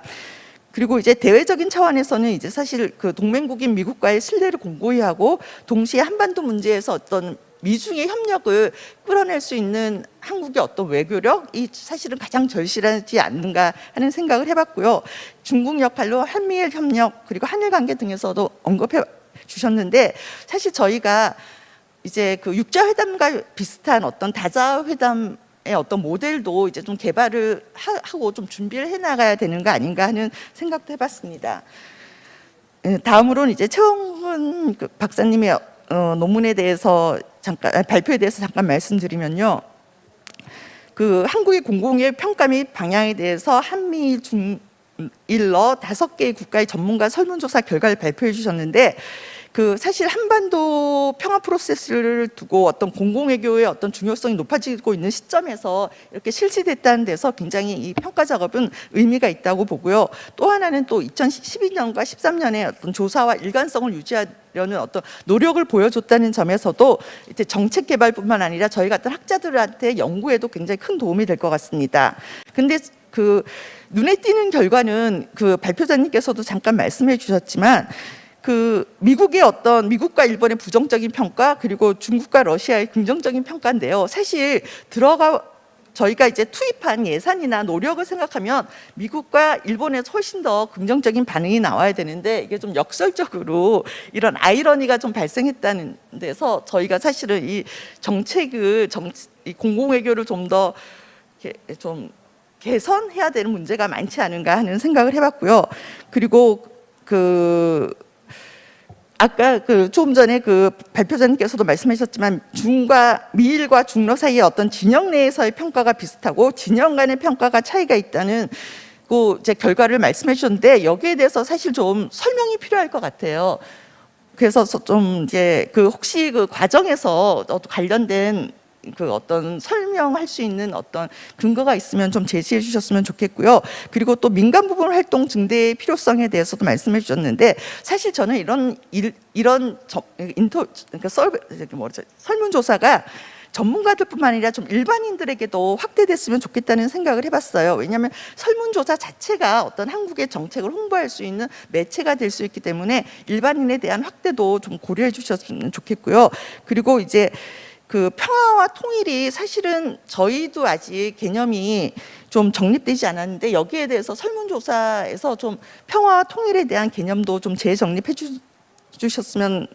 H: 그리고 이제 대외적인 차원에서는 이제 사실 그 동맹국인 미국과의 신뢰를 공고히 하고 동시에 한반도 문제에서 어떤 미중의 협력을 끌어낼 수 있는 한국의 어떤 외교력이 사실은 가장 절실하지 않는가 하는 생각을 해봤고요. 중국 역할로 한미일 협력 그리고 한일 관계 등에서도 언급해 주셨는데 사실 저희가 이제 그 육자회담과 비슷한 어떤 다자회담 어떤 모델도 이제 좀 개발을 하고 좀 준비를 해나가야 되는 거 아닌가 하는 생각도 해봤습니다. 다음으로는 이제 최홍훈 박사님의 논문에 대해서 발표에 대해서 잠깐 말씀드리면요. 그 한국의 공공의 평가 및 방향에 대해서 한미 중일러 5개의 국가의 전문가 설문조사 결과를 발표해 주셨는데 사실 한반도 평화 프로세스를 두고 어떤 공공외교의 어떤 중요성이 높아지고 있는 시점에서 이렇게 실시됐다는 데서 굉장히 이 평가 작업은 의미가 있다고 보고요. 또 하나는 또 2012년과 13년에 어떤 조사와 일관성을 유지하려는 어떤 노력을 보여줬다는 점에서도 이제 정책 개발뿐만 아니라 저희 같은 학자들한테 연구에도 굉장히 큰 도움이 될 것 같습니다. 근데 눈에 띄는 결과는 발표자님께서도 잠깐 말씀해 주셨지만 미국과 일본의 부정적인 평가 그리고 중국과 러시아의 긍정적인 평가인데요. 사실 저희가 이제 투입한 예산이나 노력을 생각하면 미국과 일본에서 훨씬 더 긍정적인 반응이 나와야 되는데 이게 좀 역설적으로 이런 아이러니가 좀 발생했다는 데서 저희가 사실은 이 이 공공외교를 좀 더 개선해야 되는 문제가 많지 않은가 하는 생각을 해봤고요. 그리고 아까 조금 전에 발표자님께서도 말씀하셨지만 미일과 중러 사이의 어떤 진영 내에서의 평가가 비슷하고 진영 간의 평가가 차이가 있다는 이제 결과를 말씀해 주셨는데 여기에 대해서 사실 좀 설명이 필요할 것 같아요. 그래서 좀 이제 혹시 과정에서 관련된 어떤 설명할 수 있는 어떤 근거가 있으면 좀 제시해 주셨으면 좋겠고요. 그리고 또 민간 부분 활동 증대의 필요성에 대해서도 말씀해 주셨는데 사실 저는 이런 설문조사가 전문가들뿐만 아니라 좀 일반인들에게도 확대됐으면 좋겠다는 생각을 해봤어요. 왜냐하면 설문조사 자체가 어떤 한국의 정책을 홍보할 수 있는 매체가 될 수 있기 때문에 일반인에 대한 확대도 좀 고려해 주셨으면 좋겠고요. 그리고 이제 평화와 통일이 사실은 저희도 아직 개념이 좀 정립되지 않았는데 여기에 대해서 설문조사에서 좀 평화와 통일에 대한 개념도 좀 재정립해 주셨으면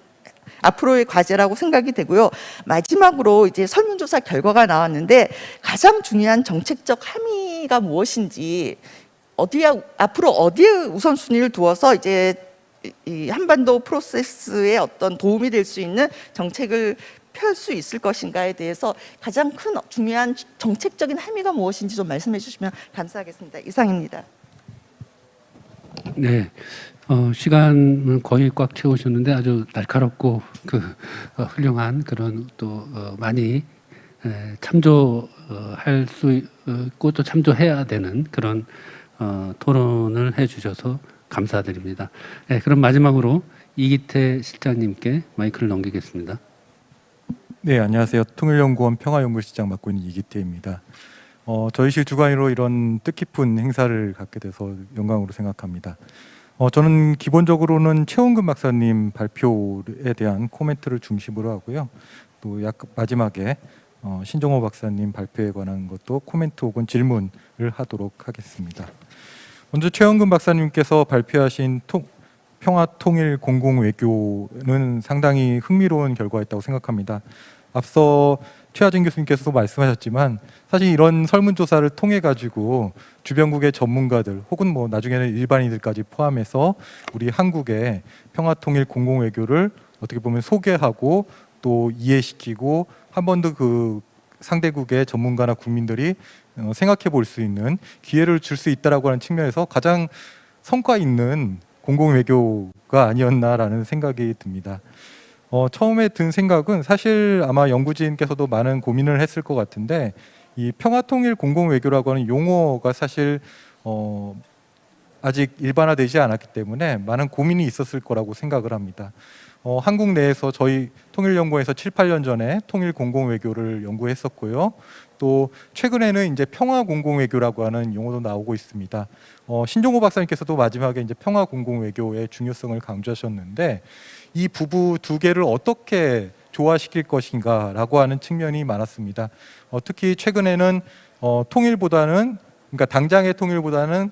H: 앞으로의 과제라고 생각이 되고요. 마지막으로 이제 설문조사 결과가 나왔는데 가장 중요한 정책적 함의가 무엇인지 앞으로 어디에 우선순위를 두어서 이제 이 한반도 프로세스에 어떤 도움이 될 수 있는 정책을 펼 수 있을 것인가에 대해서 가장 큰 중요한 정책적인 함의가 무엇인지 좀 말씀해 주시면 감사하겠습니다. 이상입니다.
B: 네, 시간은 거의 꽉 채우셨는데 아주 날카롭고 훌륭한 그런 또 많이 참조할 수 있고 또 참조해야 되는 그런 토론을 해주셔서 감사드립니다. 네, 그럼 마지막으로 이기태 실장님께 마이크를 넘기겠습니다.
I: 네, 안녕하세요. 통일연구원 평화연구실장 맡고 있는 이기태입니다. 저희 실 주관으로 이런 뜻깊은 행사를 갖게 돼서 영광으로 생각합니다. 저는 기본적으로는 최원근 박사님 발표에 대한 코멘트를 중심으로 하고요. 또 마지막에 신정호 박사님 발표에 관한 것도 코멘트 혹은 질문을 하도록 하겠습니다. 먼저 최원근 박사님께서 발표하신 평화통일 공공외교는 상당히 흥미로운 결과였다고 생각합니다. 앞서 최하진 교수님께서도 말씀하셨지만 사실 이런 설문조사를 통해 가지고 주변국의 전문가들 혹은 나중에는 일반인들까지 포함해서 우리 한국의 평화통일 공공외교를 어떻게 보면 소개하고 또 이해시키고 한 번 더 상대국의 전문가나 국민들이 생각해 볼 수 있는 기회를 줄 수 있다라고 하는 측면에서 가장 성과 있는 공공외교가 아니었나라는 생각이 듭니다. 처음에 든 생각은 사실 아마 연구진께서도 많은 고민을 했을 것 같은데 이 평화통일 공공외교라고 하는 용어가 사실 아직 일반화되지 않았기 때문에 많은 고민이 있었을 거라고 생각을 합니다. 한국 내에서 저희 통일연구원에서 7, 8년 전에 통일 공공외교를 연구했었고요. 또 최근에는 이제 평화 공공외교라고 하는 용어도 나오고 있습니다. 신종호 박사님께서도 마지막에 이제 평화 공공외교의 중요성을 강조하셨는데 이 부부 두 개를 어떻게 조화시킬 것인가라고 하는 측면이 많았습니다. 특히 최근에는 그러니까 당장의 통일보다는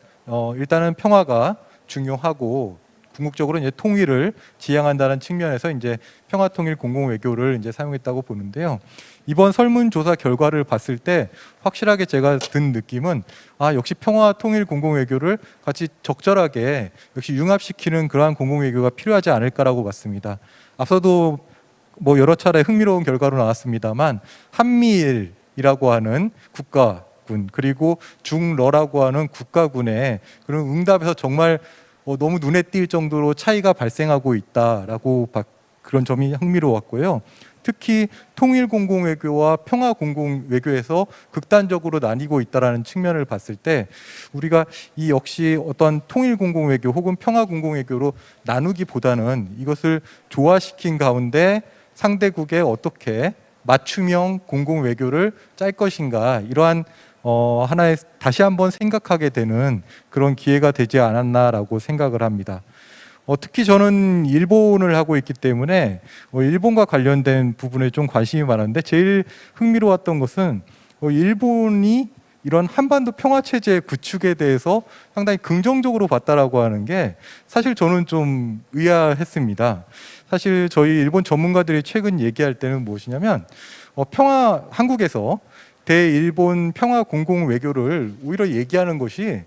I: 일단은 평화가 중요하고 궁극적으로 이제 통일을 지향한다는 측면에서 이제 평화통일 공공외교를 이제 사용했다고 보는데요. 이번 설문조사 결과를 봤을 때 확실하게 제가 든 느낌은 역시 평화통일 공공외교를 같이 적절하게 역시 융합시키는 그러한 공공외교가 필요하지 않을까라고 봤습니다. 앞서도 여러 차례 흥미로운 결과로 나왔습니다만 한미일이라고 하는 국가군 그리고 중러라고 하는 국가군의 그런 응답에서 정말 너무 눈에 띌 정도로 차이가 발생하고 있다라고 그런 점이 흥미로웠고요. 특히 통일 공공외교와 평화 공공외교에서 극단적으로 나뉘고 있다라는 측면을 봤을 때 우리가 이 역시 어떤 통일 공공외교 혹은 평화 공공외교로 나누기보다는 이것을 조화시킨 가운데 상대국에 어떻게 맞춤형 공공외교를 짤 것인가, 이러한 하나의 다시 한번 생각하게 되는 그런 기회가 되지 않았나라고 생각을 합니다. 특히 저는 일본을 하고 있기 때문에 일본과 관련된 부분에 좀 관심이 많았는데 제일 흥미로웠던 것은 일본이 이런 한반도 평화 체제 구축에 대해서 상당히 긍정적으로 봤다라고 하는 게 사실 저는 좀 의아했습니다. 사실 저희 일본 전문가들이 최근 얘기할 때는 무엇이냐면 한국에서 대일본 평화 공공 외교를 오히려 얘기하는 것이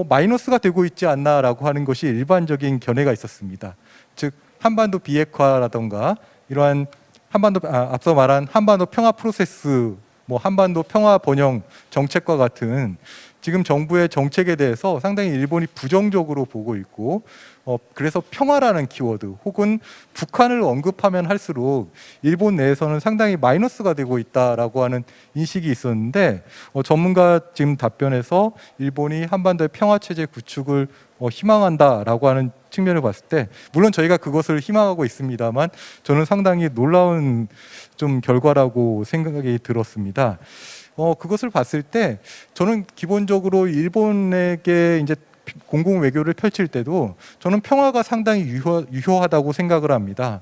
I: 마이너스가 되고 있지 않나라고 하는 것이 일반적인 견해가 있었습니다. 즉 한반도 비핵화라던가 이러한 앞서 말한 한반도 평화 프로세스, 한반도 평화 번영 정책과 같은 지금 정부의 정책에 대해서 상당히 일본이 부정적으로 보고 있고, 그래서 평화라는 키워드 혹은 북한을 언급하면 할수록 일본 내에서는 상당히 마이너스가 되고 있다라고 하는 인식이 있었는데, 전문가 지금 답변에서 일본이 한반도의 평화 체제 구축을 희망한다라고 하는 측면을 봤을 때, 물론 저희가 그것을 희망하고 있습니다만 저는 상당히 놀라운 좀 결과라고 생각이 들었습니다. 그것을 봤을 때 저는 기본적으로 일본에게 이제 공공 외교를 펼칠 때도 저는 평화가 상당히 유효하다고 생각을 합니다.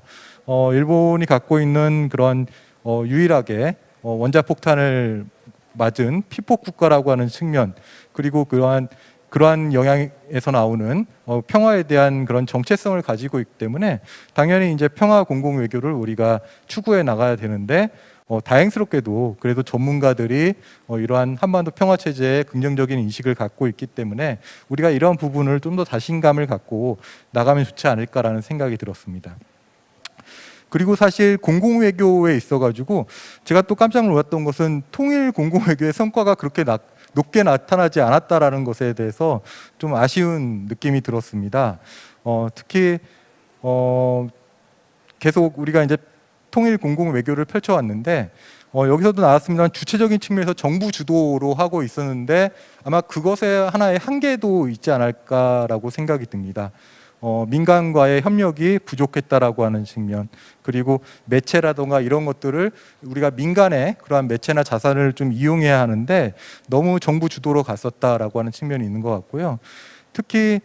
I: 일본이 갖고 있는 그런 유일하게 원자폭탄을 맞은 피폭 국가라고 하는 측면, 그리고 그러한 영향에서 나오는 평화에 대한 그런 정체성을 가지고 있기 때문에 당연히 이제 평화 공공 외교를 우리가 추구해 나가야 되는데, 다행스럽게도 그래도 전문가들이 이러한 한반도 평화 체제에 긍정적인 인식을 갖고 있기 때문에 우리가 이러한 부분을 좀 더 자신감을 갖고 나가면 좋지 않을까라는 생각이 들었습니다. 그리고 사실 공공외교에 있어가지고 제가 또 깜짝 놀랐던 것은 통일 공공외교의 성과가 그렇게 높게 나타나지 않았다라는 것에 대해서 좀 아쉬운 느낌이 들었습니다. 특히 계속 우리가 이제 통일 공공 외교를 펼쳐왔는데 여기서도 나왔습니다만 주체적인 측면에서 정부 주도로 하고 있었는데 아마 그것에 하나의 한계도 있지 않을까라고 생각이 듭니다. 민간과의 협력이 부족했다라고 하는 측면, 그리고 매체라든가 이런 것들을 우리가 민간의 그러한 매체나 자산을 좀 이용해야 하는데 너무 정부 주도로 갔었다라고 하는 측면이 있는 것 같고요. 특히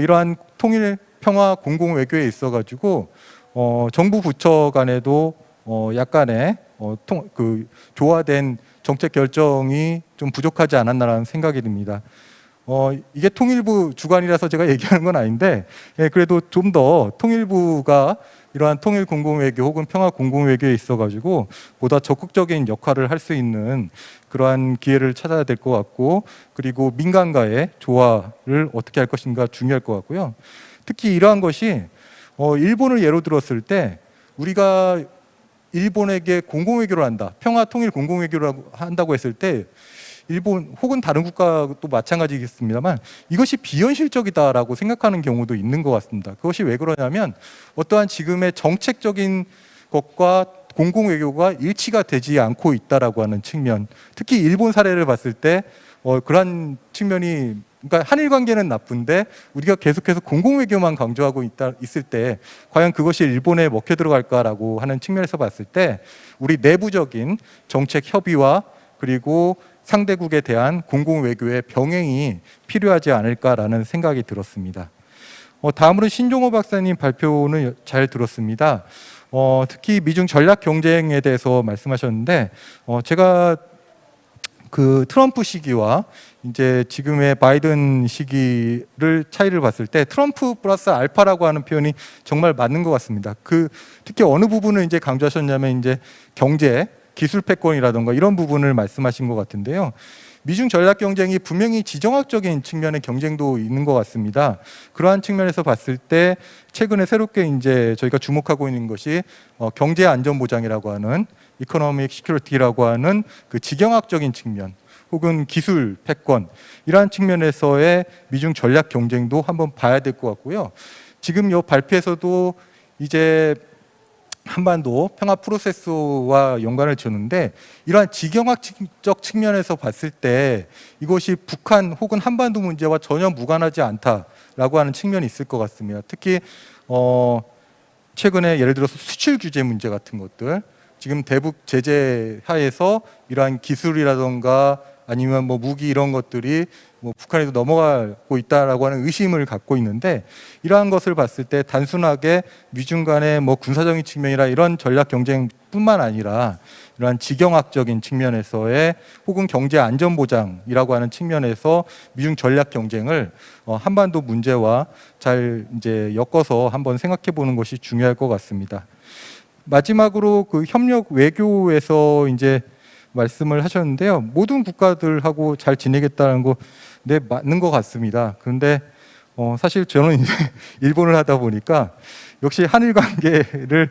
I: 이러한 통일 평화 공공 외교에 있어가지고 정부 부처 간에도 약간의 조화된 정책 결정이 좀 부족하지 않았나라는 생각이 듭니다. 이게 통일부 주관이라서 제가 얘기하는 건 아닌데, 그래도 좀 더 통일부가 이러한 통일 공공외교 혹은 평화 공공외교에 있어가지고 보다 적극적인 역할을 할 수 있는 그러한 기회를 찾아야 될 것 같고, 그리고 민간과의 조화를 어떻게 할 것인가 중요할 것 같고요. 특히 이러한 것이 일본을 예로 들었을 때 우리가 일본에게 공공외교를 한다, 평화 통일 공공외교를 한다고 했을 때 일본 혹은 다른 국가도 마찬가지겠습니다만 이것이 비현실적이다라고 생각하는 경우도 있는 것 같습니다. 그것이 왜 그러냐면 어떠한 지금의 정책적인 것과 공공외교가 일치가 되지 않고 있다라고 하는 측면, 특히 일본 사례를 봤을 때 그러한 측면이, 그러니까 한일 관계는 나쁜데 우리가 계속해서 공공외교만 강조하고 있을 때 과연 그것이 일본에 먹혀 들어갈까라고 하는 측면에서 봤을 때 우리 내부적인 정책 협의와 그리고 상대국에 대한 공공외교의 병행이 필요하지 않을까라는 생각이 들었습니다. 다음으로 신종호 박사님 발표는 잘 들었습니다. 특히 미중 전략 경쟁에 대해서 말씀하셨는데 제가 그 트럼프 시기와 이제 지금의 바이든 시기를 차이를 봤을 때 트럼프 플러스 알파라고 하는 표현이 정말 맞는 것 같습니다. 특히 어느 부분을 이제 강조하셨냐면 이제 경제, 기술 패권이라든가 이런 부분을 말씀하신 것 같은데요. 미중 전략 경쟁이 분명히 지정학적인 측면의 경쟁도 있는 것 같습니다. 그러한 측면에서 봤을 때 최근에 새롭게 이제 저희가 주목하고 있는 것이 경제 안전 보장이라고 하는 이코노믹 시큐리티라고 하는 그 지경학적인 측면 혹은 기술 패권, 이러한 측면에서의 미중 전략 경쟁도 한번 봐야 될 것 같고요. 지금 이 발표에서도 이제 한반도 평화 프로세스와 연관을 지었는데 이러한 지경학적 측면에서 봤을 때 이것이 북한 혹은 한반도 문제와 전혀 무관하지 않다라고 하는 측면이 있을 것 같습니다. 특히 최근에 예를 들어서 수출 규제 문제 같은 것들, 지금 대북 제재 하에서 이러한 기술이라던가 아니면 뭐 무기 이런 것들이 뭐 북한에도 넘어가고 있다라고 하는 의심을 갖고 있는데, 이러한 것을 봤을 때 단순하게 미중 간의 뭐 군사적인 측면이라 이런 전략 경쟁뿐만 아니라 이러한 지경학적인 측면에서의 혹은 경제 안전 보장이라고 하는 측면에서 미중 전략 경쟁을 한반도 문제와 잘 이제 엮어서 한번 생각해 보는 것이 중요할 것 같습니다. 마지막으로 그 협력 외교에서 이제 말씀을 하셨는데요. 모든 국가들하고 잘 지내겠다는 거, 네, 맞는 것 같습니다. 그런데 사실 저는 이제 일본을 하다 보니까 역시 한일 관계를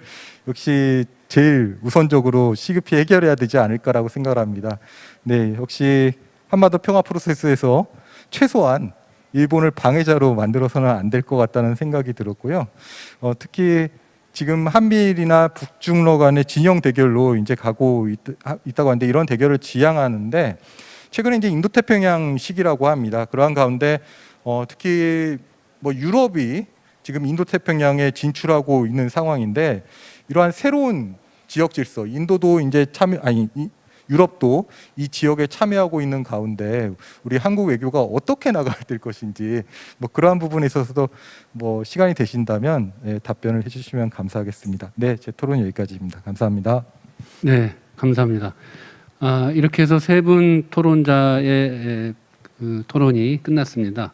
I: 역시 제일 우선적으로 시급히 해결해야 되지 않을까라고 생각을 합니다. 네, 역시 한반도 평화 프로세스에서 최소한 일본을 방해자로 만들어서는 안 될 것 같다는 생각이 들었고요. 특히 지금 한미일이나 북중러 간의 진영 대결로 이제 가고 있다고 하는데, 이런 대결을 지향하는데 최근에 이제 인도태평양 시기라고 합니다. 그러한 가운데 특히 뭐 유럽이 지금 인도태평양에 진출하고 있는 상황인데, 이러한 새로운 지역 질서, 인도도 이제 유럽도 이 지역에 참여하고 있는 가운데 우리 한국 외교가 어떻게 나가야 될 것인지, 뭐 그러한 부분에 있어서도 뭐 시간이 되신다면 답변을 해주시면 감사하겠습니다. 네, 제 토론 여기까지입니다. 감사합니다.
B: 네, 감사합니다. 이렇게 해서 세 분 토론자의 그 토론이 끝났습니다.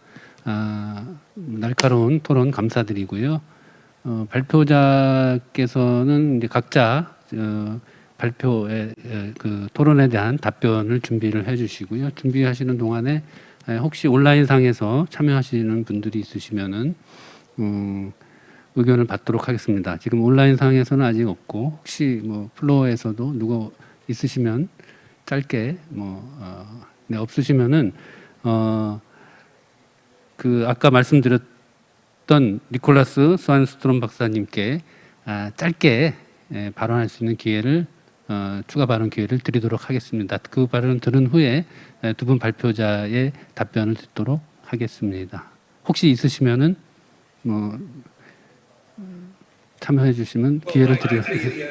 B: 날카로운 토론 감사드리고요. 발표자께서는 이제 각자 발표의 그 토론에 대한 답변을 준비를 해주시고요. 준비하시는 동안에 혹시 온라인상에서 참여하시는 분들이 있으시면은 의견을 받도록 하겠습니다. 지금 온라인상에서는 아직 없고, 혹시 뭐 플로어에서도 누구 있으시면 짧게 네, 없으시면은 그 아까 말씀드렸던 니콜라스 스완스트롬 박사님께 짧게 발언할 수 있는 기회를 추가 발언 기회를 드리도록 하겠습니다. 그 발언을 들은 후에 두 분 발표자의 답변을 듣도록 하겠습니다. 혹시 있으시면은 참여해 주시면 기회를 드리겠습니다.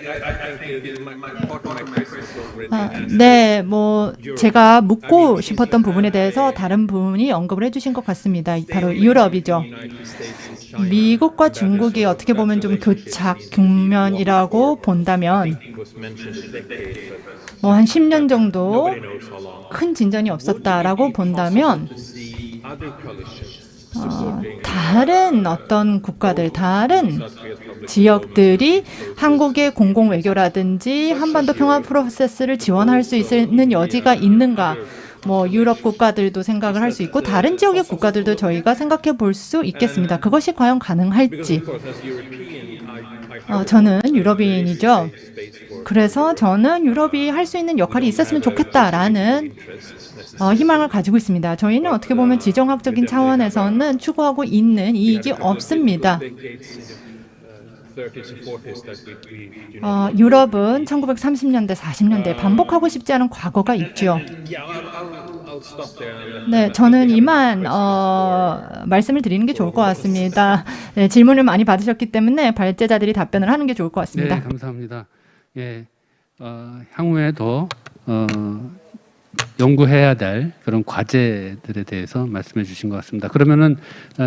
F: 네, 뭐 제가 묻고 싶었던 부분에 대해서 다른 분이 언급을 해주신 것 같습니다. 바로 유럽이죠. 미국과 중국이 어떻게 보면 좀 교착 국면이라고 본다면, 뭐 한 10년 정도 큰 진전이 없었다라고 본다면, 다른 어떤 국가들, 다른 지역들이 한국의 공공 외교라든지 한반도 평화 프로세스를 지원할 수 있는 여지가 있는가? 뭐 유럽 국가들도 생각을 할 수 있고 다른 지역의 국가들도 저희가 생각해 볼 수 있겠습니다. 그것이 과연 가능할지. 저는 유럽인이죠. 그래서 저는 유럽이 할 수 있는 역할이 있었으면 좋겠다라는 희망을 가지고 있습니다. 저희는 어떻게 보면 지정학적인 차원에서는 추구하고 있는 이익이 없습니다. 유럽은 1930년대, 40년대 반복하고 싶지 않은 과거가 있죠. 네, 저는 이만 말씀을 드리는 게 좋을 것 같습니다. 네, 질문을 많이 받으셨기 때문에 발제자들이 답변을 하는 게 좋을 것 같습니다.
B: 네, 감사합니다. 예, 향후에도 연구해야 될 그런 과제들에 대해서 말씀해 주신 것 같습니다. 그러면은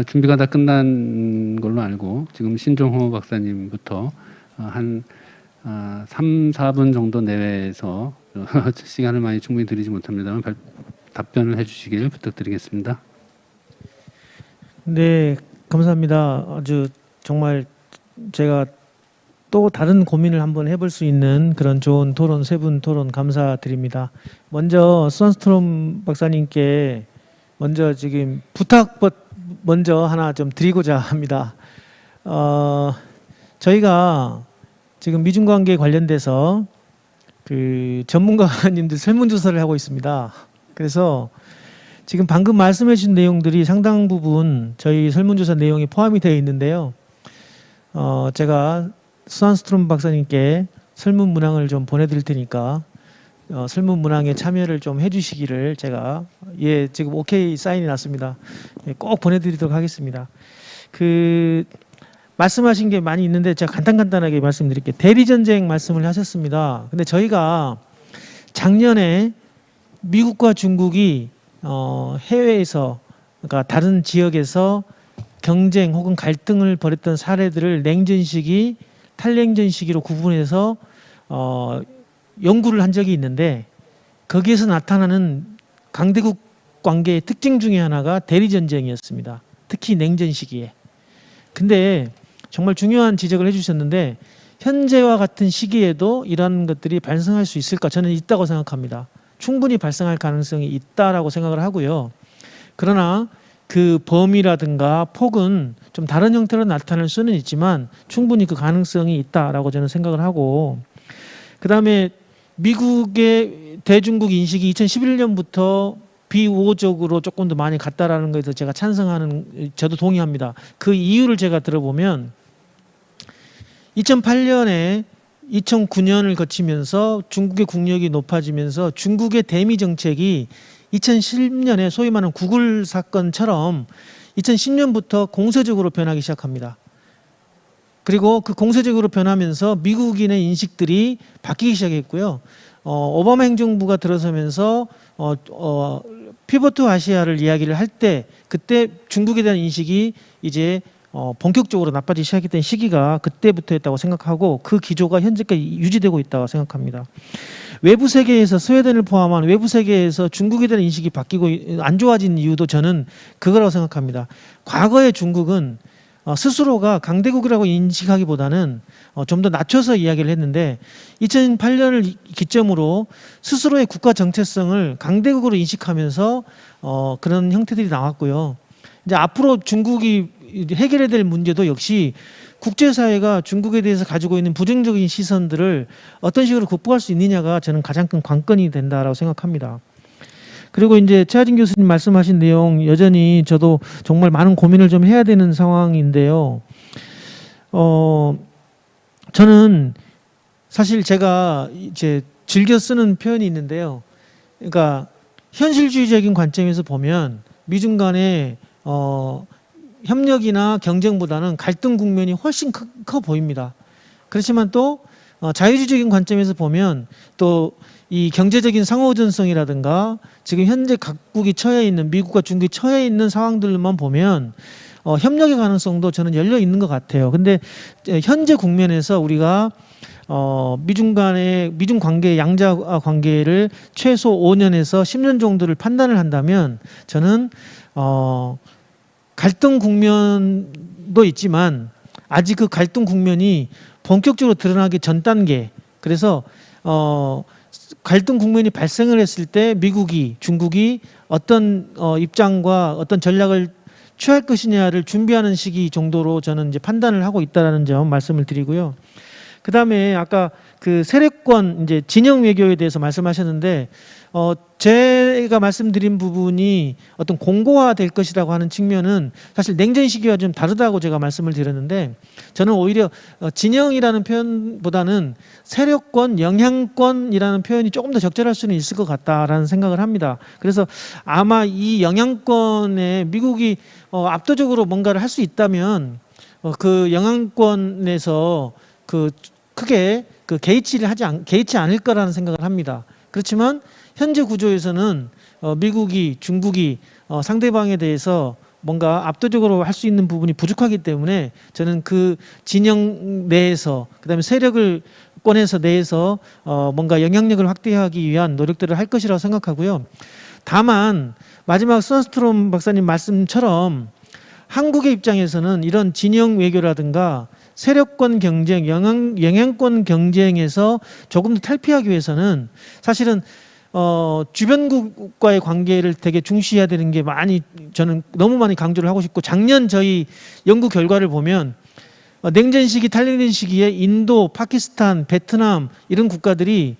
B: 준비가 다 끝난 걸로 알고 지금 신종호 박사님부터 한 3, 4분 정도 내외에서 시간을 많이 충분히 드리지 못합니다만 답변을 해주시길 부탁드리겠습니다.
C: 네, 감사합니다. 아주 정말 제가 또 다른 고민을 한번 해볼 수 있는 그런 좋은 토론, 세 분 토론 감사드립니다. 먼저 스완스트롬 박사님께 먼저 지금 부탁 먼저 하나 좀 드리고자 합니다. 저희가 지금 미중 관계 관련돼서 그 전문가님들 설문조사를 하고 있습니다. 그래서 지금 방금 말씀해 주신 내용들이 상당 부분 저희 설문조사 내용이 포함이 되어 있는데요. 제가 수완스트롬 박사님께 설문 문항을 좀 보내드릴 테니까 설문 문항에 참여를 좀 해주시기를 제가 지금 오케이 사인이 났습니다. 꼭 보내드리도록 하겠습니다. 말씀하신 게 많이 있는데 제가 간단하게 말씀드릴게요. 대리전쟁 말씀을 하셨습니다. 근데 저희가 작년에 미국과 중국이 해외에서 그러니까 다른 지역에서 경쟁 혹은 갈등을 벌였던 사례들을 냉전 시기, 탈냉전 시기로 구분해서 연구를 한 적이 있는데 거기에서 나타나는 강대국 관계의 특징 중에 하나가 대리전쟁이었습니다. 특히 냉전 시기에. 근데 정말 중요한 지적을 해주셨는데 현재와 같은 시기에도 이러한 것들이 발생할 수 있을까? 저는 있다고 생각합니다. 충분히 발생할 가능성이 있다라고 생각을 하고요. 그러나 그 범위라든가 폭은 좀 다른 형태로 나타날 수는 있지만 충분히 그 가능성이 있다라고 저는 생각을 하고, 그다음에 미국의 대중국 인식이 2011년부터 비우호적으로 조금 더 많이 갔다라는 것에서 제가 찬성하는, 저도 동의합니다. 그 이유를 제가 들어보면 2008년에 2009년을 거치면서 중국의 국력이 높아지면서 중국의 대미 정책이 2010년에 소위 말하는 구글 사건처럼 2010년부터 공세적으로 변하기 시작합니다. 그리고 그 공세적으로 변하면서 미국인의 인식들이 바뀌기 시작했고요. 오바마 행정부가 들어서면서 피보트 아시아를 이야기를 할 때 그때 중국에 대한 인식이 이제 본격적으로 나빠지기 시작했던 시기가 그때부터였다고 생각하고 그 기조가 현재까지 유지되고 있다고 생각합니다. 외부 세계에서 스웨덴을 포함한 외부 세계에서 중국에 대한 인식이 바뀌고 안 좋아진 이유도 저는 그거라고 생각합니다. 과거의 중국은 스스로가 강대국이라고 인식하기보다는 좀 더 낮춰서 이야기를 했는데 2008년을 기점으로 스스로의 국가 정체성을 강대국으로 인식하면서 그런 형태들이 나왔고요. 이제 앞으로 중국이 해결해야 될 문제도 역시 국제사회가 중국에 대해서 가지고 있는 부정적인 시선들을 어떤 식으로 극복할 수 있느냐가 저는 가장 큰 관건이 된다라고 생각합니다. 그리고 이제 최하진 교수님 말씀하신 내용 여전히 저도 정말 많은 고민을 좀 해야 되는 상황인데요. 저는 사실 제가 이제 즐겨 쓰는 표현이 있는데요. 그러니까 현실주의적인 관점에서 보면 미중 간의 협력이나 경쟁보다는 갈등 국면이 훨씬 커 보입니다. 그렇지만 또 자유주의적인 관점에서 보면 또 이 경제적인 상호전성이라든가 지금 현재 각국이 처해 있는 미국과 중국이 처해 있는 상황들만 보면 협력의 가능성도 저는 열려 있는 것 같아요. 근데 현재 국면에서 우리가 미중 관계 양자 관계를 최소 5년에서 10년 정도를 판단을 한다면 저는 갈등 국면도 있지만 아직 그 갈등 국면이 본격적으로 드러나기 전 단계, 그래서 갈등 국면이 발생을 했을 때 미국이 중국이 어떤 입장과 어떤 전략을 취할 것이냐를 준비하는 시기 정도로 저는 이제 판단을 하고 있다라는 점 말씀을 드리고요. 그다음에 아까 그 세력권 이제 진영 외교에 대해서 말씀하셨는데 제가 말씀드린 부분이 어떤 공고화될 것이라고 하는 측면은 사실 냉전 시기와 좀 다르다고 제가 말씀을 드렸는데 저는 오히려 진영이라는 표현보다는 세력권, 영향권이라는 표현이 조금 더 적절할 수는 있을 것 같다라는 생각을 합니다. 그래서 아마 이 영향권에 미국이 압도적으로 뭔가를 할 수 있다면 그 영향권에서 크게 개의치 않을 거라는 생각을 합니다. 그렇지만 현재 구조에서는 미국이 중국이 상대방에 대해서 뭔가 압도적으로 할 수 있는 부분이 부족하기 때문에 저는 그 진영 내에서 그다음에 세력을 권에서 내에서 뭔가 영향력을 확대하기 위한 노력들을 할 것이라고 생각하고요. 다만 마지막 수완스트롬 박사님 말씀처럼 한국의 입장에서는 이런 진영 외교라든가 세력권 경쟁, 영향권 경쟁에서 조금 더 탈피하기 위해서는 사실은 주변국과의 관계를 되게 중시해야 되는 게 저는 너무 많이 강조를 하고 싶고, 작년 저희 연구 결과를 보면 냉전 시기, 탈냉전 시기에 인도, 파키스탄, 베트남 이런 국가들이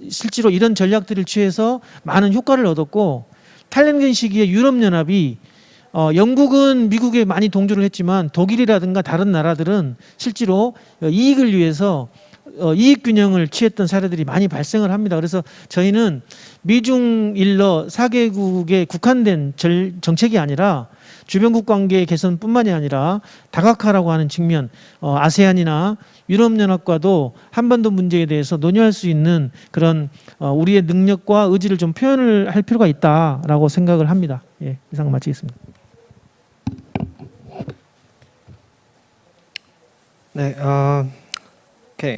C: 실제로 이런 전략들을 취해서 많은 효과를 얻었고, 탈냉전 시기에 유럽연합이 영국은 미국에 많이 동조를 했지만 독일이라든가 다른 나라들은 실제로 이익을 위해서 이익 균형을 취했던 사례들이 많이 발생을 합니다. 그래서 저희는 미중 일러 4개국에 국한된 정책이 아니라 주변국 관계 개선뿐만이 아니라 다각화라고 하는 측면, 아세안이나 유럽연합과도 한반도 문제에 대해서 논의할 수 있는 그런 우리의 능력과 의지를 좀 표현을 할 필요가 있다라고 생각을 합니다. 예, 이상 마치겠습니다.
D: 네, okay.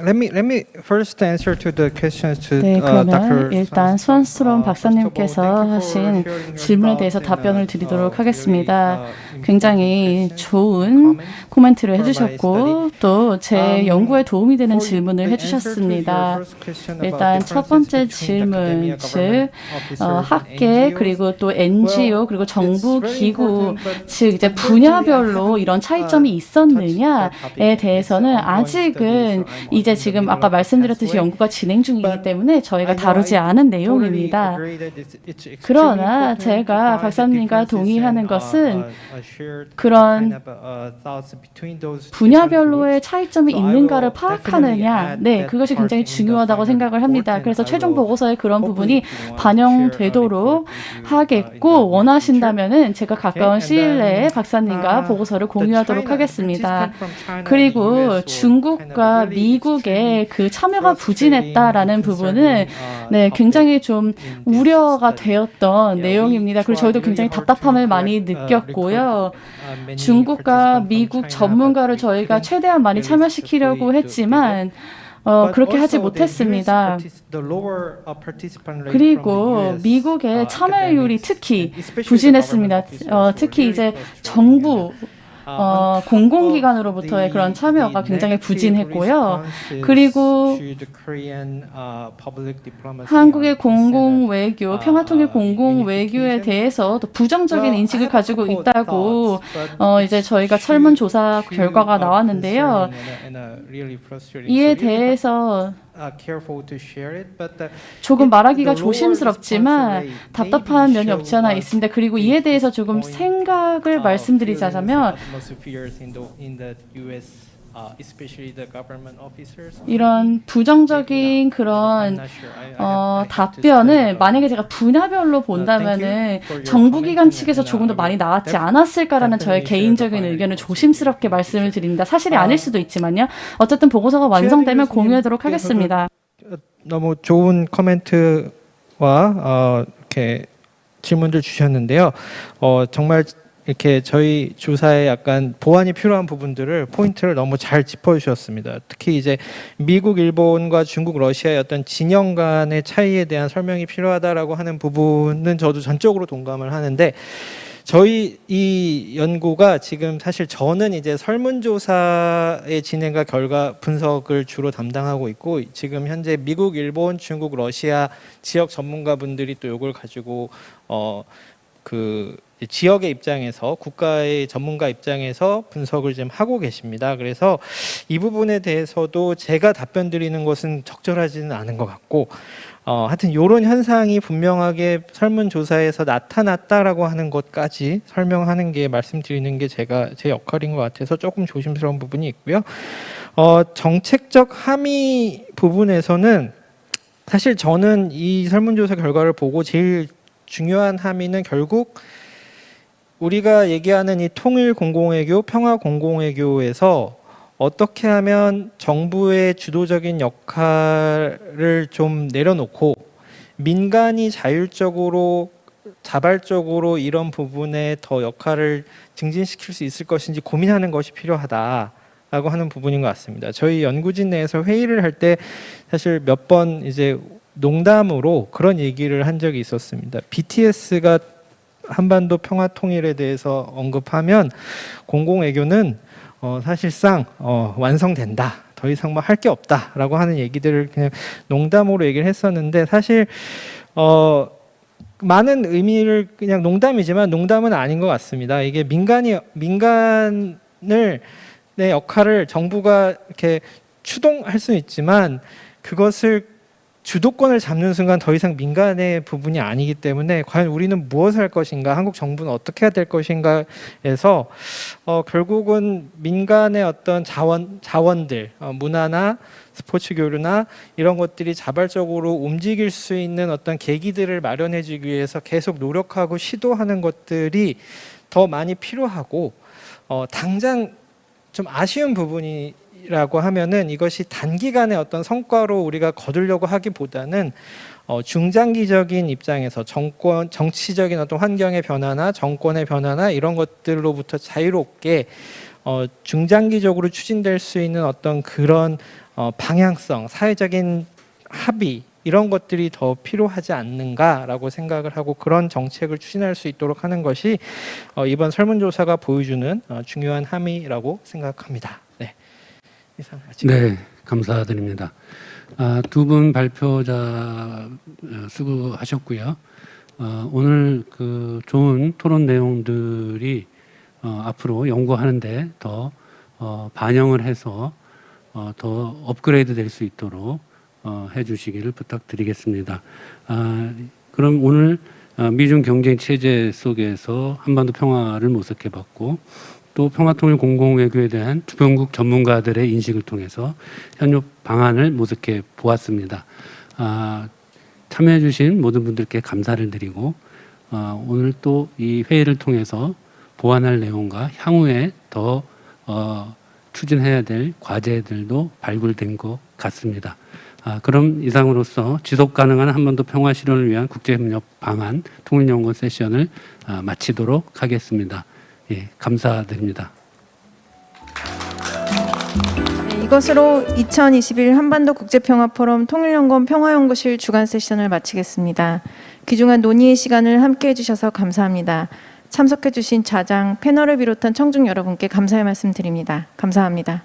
D: Let me first answer to the questions to
G: 네,
D: Dr.
G: 그러면 일단 손스트롬 박사님께서
D: First of all,
G: 하신
D: thank you for sharing your
G: 질문에
D: thoughts
G: 대해서
D: and,
G: 답변을 드리도록 하겠습니다.
D: very
G: 굉장히
D: important
G: 좋은
D: questions.
G: 코멘트를
D: for my
G: 해주셨고 또 제 연구에 도움이 되는
D: For
G: 질문을
D: the answer to
G: 해주셨습니다.
D: your first question about
G: 일단 첫 번째
D: differences between
G: 질문,
D: academia,
G: 즉
D: government officers and
G: 학계
D: NGOs.
G: 그리고 또 NGO 그리고 정부
D: It's very
G: 기구
D: important, but
G: 즉 이제
D: unfortunately,
G: 분야별로
D: I haven't,
G: 이런 차이점이 있었느냐에
D: touched the topic.
G: 대해서는
D: It's an ongoing
G: 아직은
D: study, so I'm
G: 이제
D: in the
G: 지금
D: middle
G: 아까
D: of
G: 말씀드렸듯이
D: pathway.
G: 연구가 진행 중이기
D: But
G: 때문에 저희가
D: I know
G: 다루지
D: I
G: 않은
D: totally
G: 내용입니다.
D: agree that it's extremely
G: 그러나
D: important to
G: 제가
D: find the
G: 박사님과
D: differences
G: 동의하는
D: and,
G: 것은
D: shared
G: 그런
D: kind of, thoughts between those
G: 분야별로의
D: different
G: 차이점이
D: groups. So I
G: 있는가를
D: will
G: 파악하느냐,
D: definitely
G: 네,
D: add that
G: 그것이
D: part
G: 굉장히
D: in the
G: 중요하다고
D: final
G: 생각을 합니다.
D: report,
G: 그래서
D: and I
G: 최종
D: will
G: 보고서에 그런
D: hopefully
G: 부분이
D: if you want, share a
G: 반영되도록
D: report with you, in
G: 하겠고
D: the near
G: 원하신다면은 제가 가까운
D: and
G: 시일 내에
D: then,
G: 박사님과 보고서를
D: the
G: 공유하도록
D: China
G: 하겠습니다.
D: participant from China and
G: 그리고
D: US were
G: 중국과
D: kind of really
G: 미국의 그 참여가
D: frustrating
G: 부진했다라는
D: and
G: 부분은
D: concerning,
G: 네,
D: topic
G: 굉장히 좀
D: in this
G: 우려가
D: study.
G: 되었던
D: Yeah,
G: 내용입니다.
D: we
G: 그리고 저희도
D: tried
G: 굉장히
D: really hard
G: 답답함을
D: to
G: 많이 느꼈고요.
D: many
G: 중국과
D: participants from
G: 미국
D: China,
G: 전문가를
D: but we
G: 저희가
D: couldn't
G: 최대한 많이
D: really
G: 참여시키려고
D: successfully do it.
G: 했지만
D: But
G: 그렇게 하지
D: also the US
G: 못했습니다.
D: the lower participant rate
G: 그리고
D: from the US,
G: 미국의 참여율이
D: academics,
G: 특히
D: and especially the
G: 부진했습니다.
D: government officers were
G: 특히
D: very
G: 이제
D: frustrating.
G: 정부
D: On top
G: 공공기관으로부터의
D: of
G: 그런 참여가
D: the
G: 굉장히
D: negative
G: 부진했고요.
D: responses
G: 그리고
D: to the Korean, public diplomacy
G: 한국의
D: on peace and,
G: 공공외교, 평화통일 공공외교에 대해서 또 부정적인 인식을 가지고 있다고 이제 저희가 설문조사 결과가 나왔는데요. 이에 대해서 조금 말하기가 조심스럽지만 답답한 면이 없지 않아 있습니다. 그리고 이에 대해서 조금 생각을 말씀드리자면 이런 부정적인 그런 답변을 만약에 제가 분야별로 본다면은 정부기관 측에서 조금 더 많이 나왔지 않았을까라는 저의 개인적인 의견을 조심스럽게 말씀을 드립니다. 사실이 아닐 수도 있지만요. 어쨌든 보고서가 완성되면 공유하도록 하겠습니다.
D: 너무 좋은 코멘트와 이렇게 질문들 주셨는데요. 정말 이렇게 저희 조사에 약간 보완이 필요한 부분들을 포인트를 너무 잘 짚어주셨습니다. 특히 이제 미국, 일본과 중국, 러시아의 어떤 진영 간의 차이에 대한 설명이 필요하다라고 하는 부분은 저도 전적으로 동감을 하는데 저희 이 연구가 지금 사실 저는 이제 설문조사의 진행과 결과 분석을 주로 담당하고 있고 지금 현재 미국, 일본, 중국, 러시아 지역 전문가분들이 또 이걸 가지고 그 지역의 입장에서 국가의 전문가 입장에서 분석을 좀 하고 계십니다. 그래서 이 부분에 대해서도 제가 답변 드리는 것은 적절하지는 않은 것 같고 하여튼 이런 현상이 분명하게 설문조사에서 나타났다라고 하는 것까지 설명하는 게 말씀드리는 게 제 역할인 것 같아서 조금 조심스러운 부분이 있고요. 정책적 함의 부분에서는 사실 저는 이 설문조사 결과를 보고 제일 중요한 함의는 결국 우리가 얘기하는 이 통일 공공외교, 평화 공공외교에서 어떻게 하면 정부의 주도적인 역할을 좀 내려놓고 민간이 자율적으로 자발적으로 이런 부분에 더 역할을 증진시킬 수 있을 것인지 고민하는 것이 필요하다라고 하는 부분인 것 같습니다. 저희 연구진 내에서 회의를 할 때 사실 몇 번 이제 농담으로 그런 얘기를 한 적이 있었습니다. BTS가 한반도 평화 통일에 대해서 언급하면 공공외교는 사실상 완성된다. 더 이상 뭐 할 게 없다라고 하는 얘기들을 그냥 농담으로 얘기를 했었는데 사실 많은 의미를 그냥 농담이지만 농담은 아닌 것 같습니다. 이게 민간의 역할을 정부가 이렇게 추동할 수는 있지만 그것을 주도권을 잡는 순간 더 이상 민간의 부분이 아니기 때문에 과연 우리는 무엇을 할 것인가, 한국 정부는 어떻게 해야 될 것인가에서 결국은 민간의 어떤 자원들, 문화나 스포츠 교류나 이런 것들이 자발적으로 움직일 수 있는 어떤 계기들을 마련해주기 위해서 계속 노력하고 시도하는 것들이 더 많이 필요하고, 당장 좀 아쉬운 부분이라고 하면은 이것이 단기간의 어떤 성과로 우리가 거두려고 하기보다는 중장기적인 입장에서 정치적인 어떤 환경의 변화나 정권의 변화나 이런 것들로부터 자유롭게 중장기적으로 추진될 수 있는 어떤 그런 방향성, 사회적인 합의 이런 것들이 더 필요하지 않는가라고 생각을 하고, 그런 정책을 추진할 수 있도록 하는 것이 이번 설문조사가 보여주는 중요한 함의라고 생각합니다. 네, 이상 마치겠습니다.
B: 네, 감사드립니다. 두 분 발표자 수고하셨고요. 오늘 그 좋은 토론 내용들이 앞으로 연구하는데 더 반영을 해서 더 업그레이드 될 수 있도록 해주시기를 부탁드리겠습니다. 그럼 오늘 미중 경쟁 체제 속에서 한반도 평화를 모색해봤고, 또 평화통일 공공외교에 대한 주변국 전문가들의 인식을 통해서 협력 방안을 모색해 보았습니다. 참여해주신 모든 분들께 감사를 드리고, 오늘 또 이 회의를 통해서 보완할 내용과 향후에 더 추진해야 될 과제들도 발굴된 것 같습니다. 그럼 이상으로서 지속 가능한 한반도 평화 실현을 위한 국제협력 방안 통일연구원 세션을 마치도록 하겠습니다. 예, 감사드립니다.
A: 네, 이것으로 2021 한반도 국제평화포럼 통일연구원 평화연구실 주간 세션을 마치겠습니다. 귀중한 논의의 시간을 함께해 주셔서 감사합니다. 참석해 주신 좌장, 패널을 비롯한 청중 여러분께 감사의 말씀 드립니다. 감사합니다.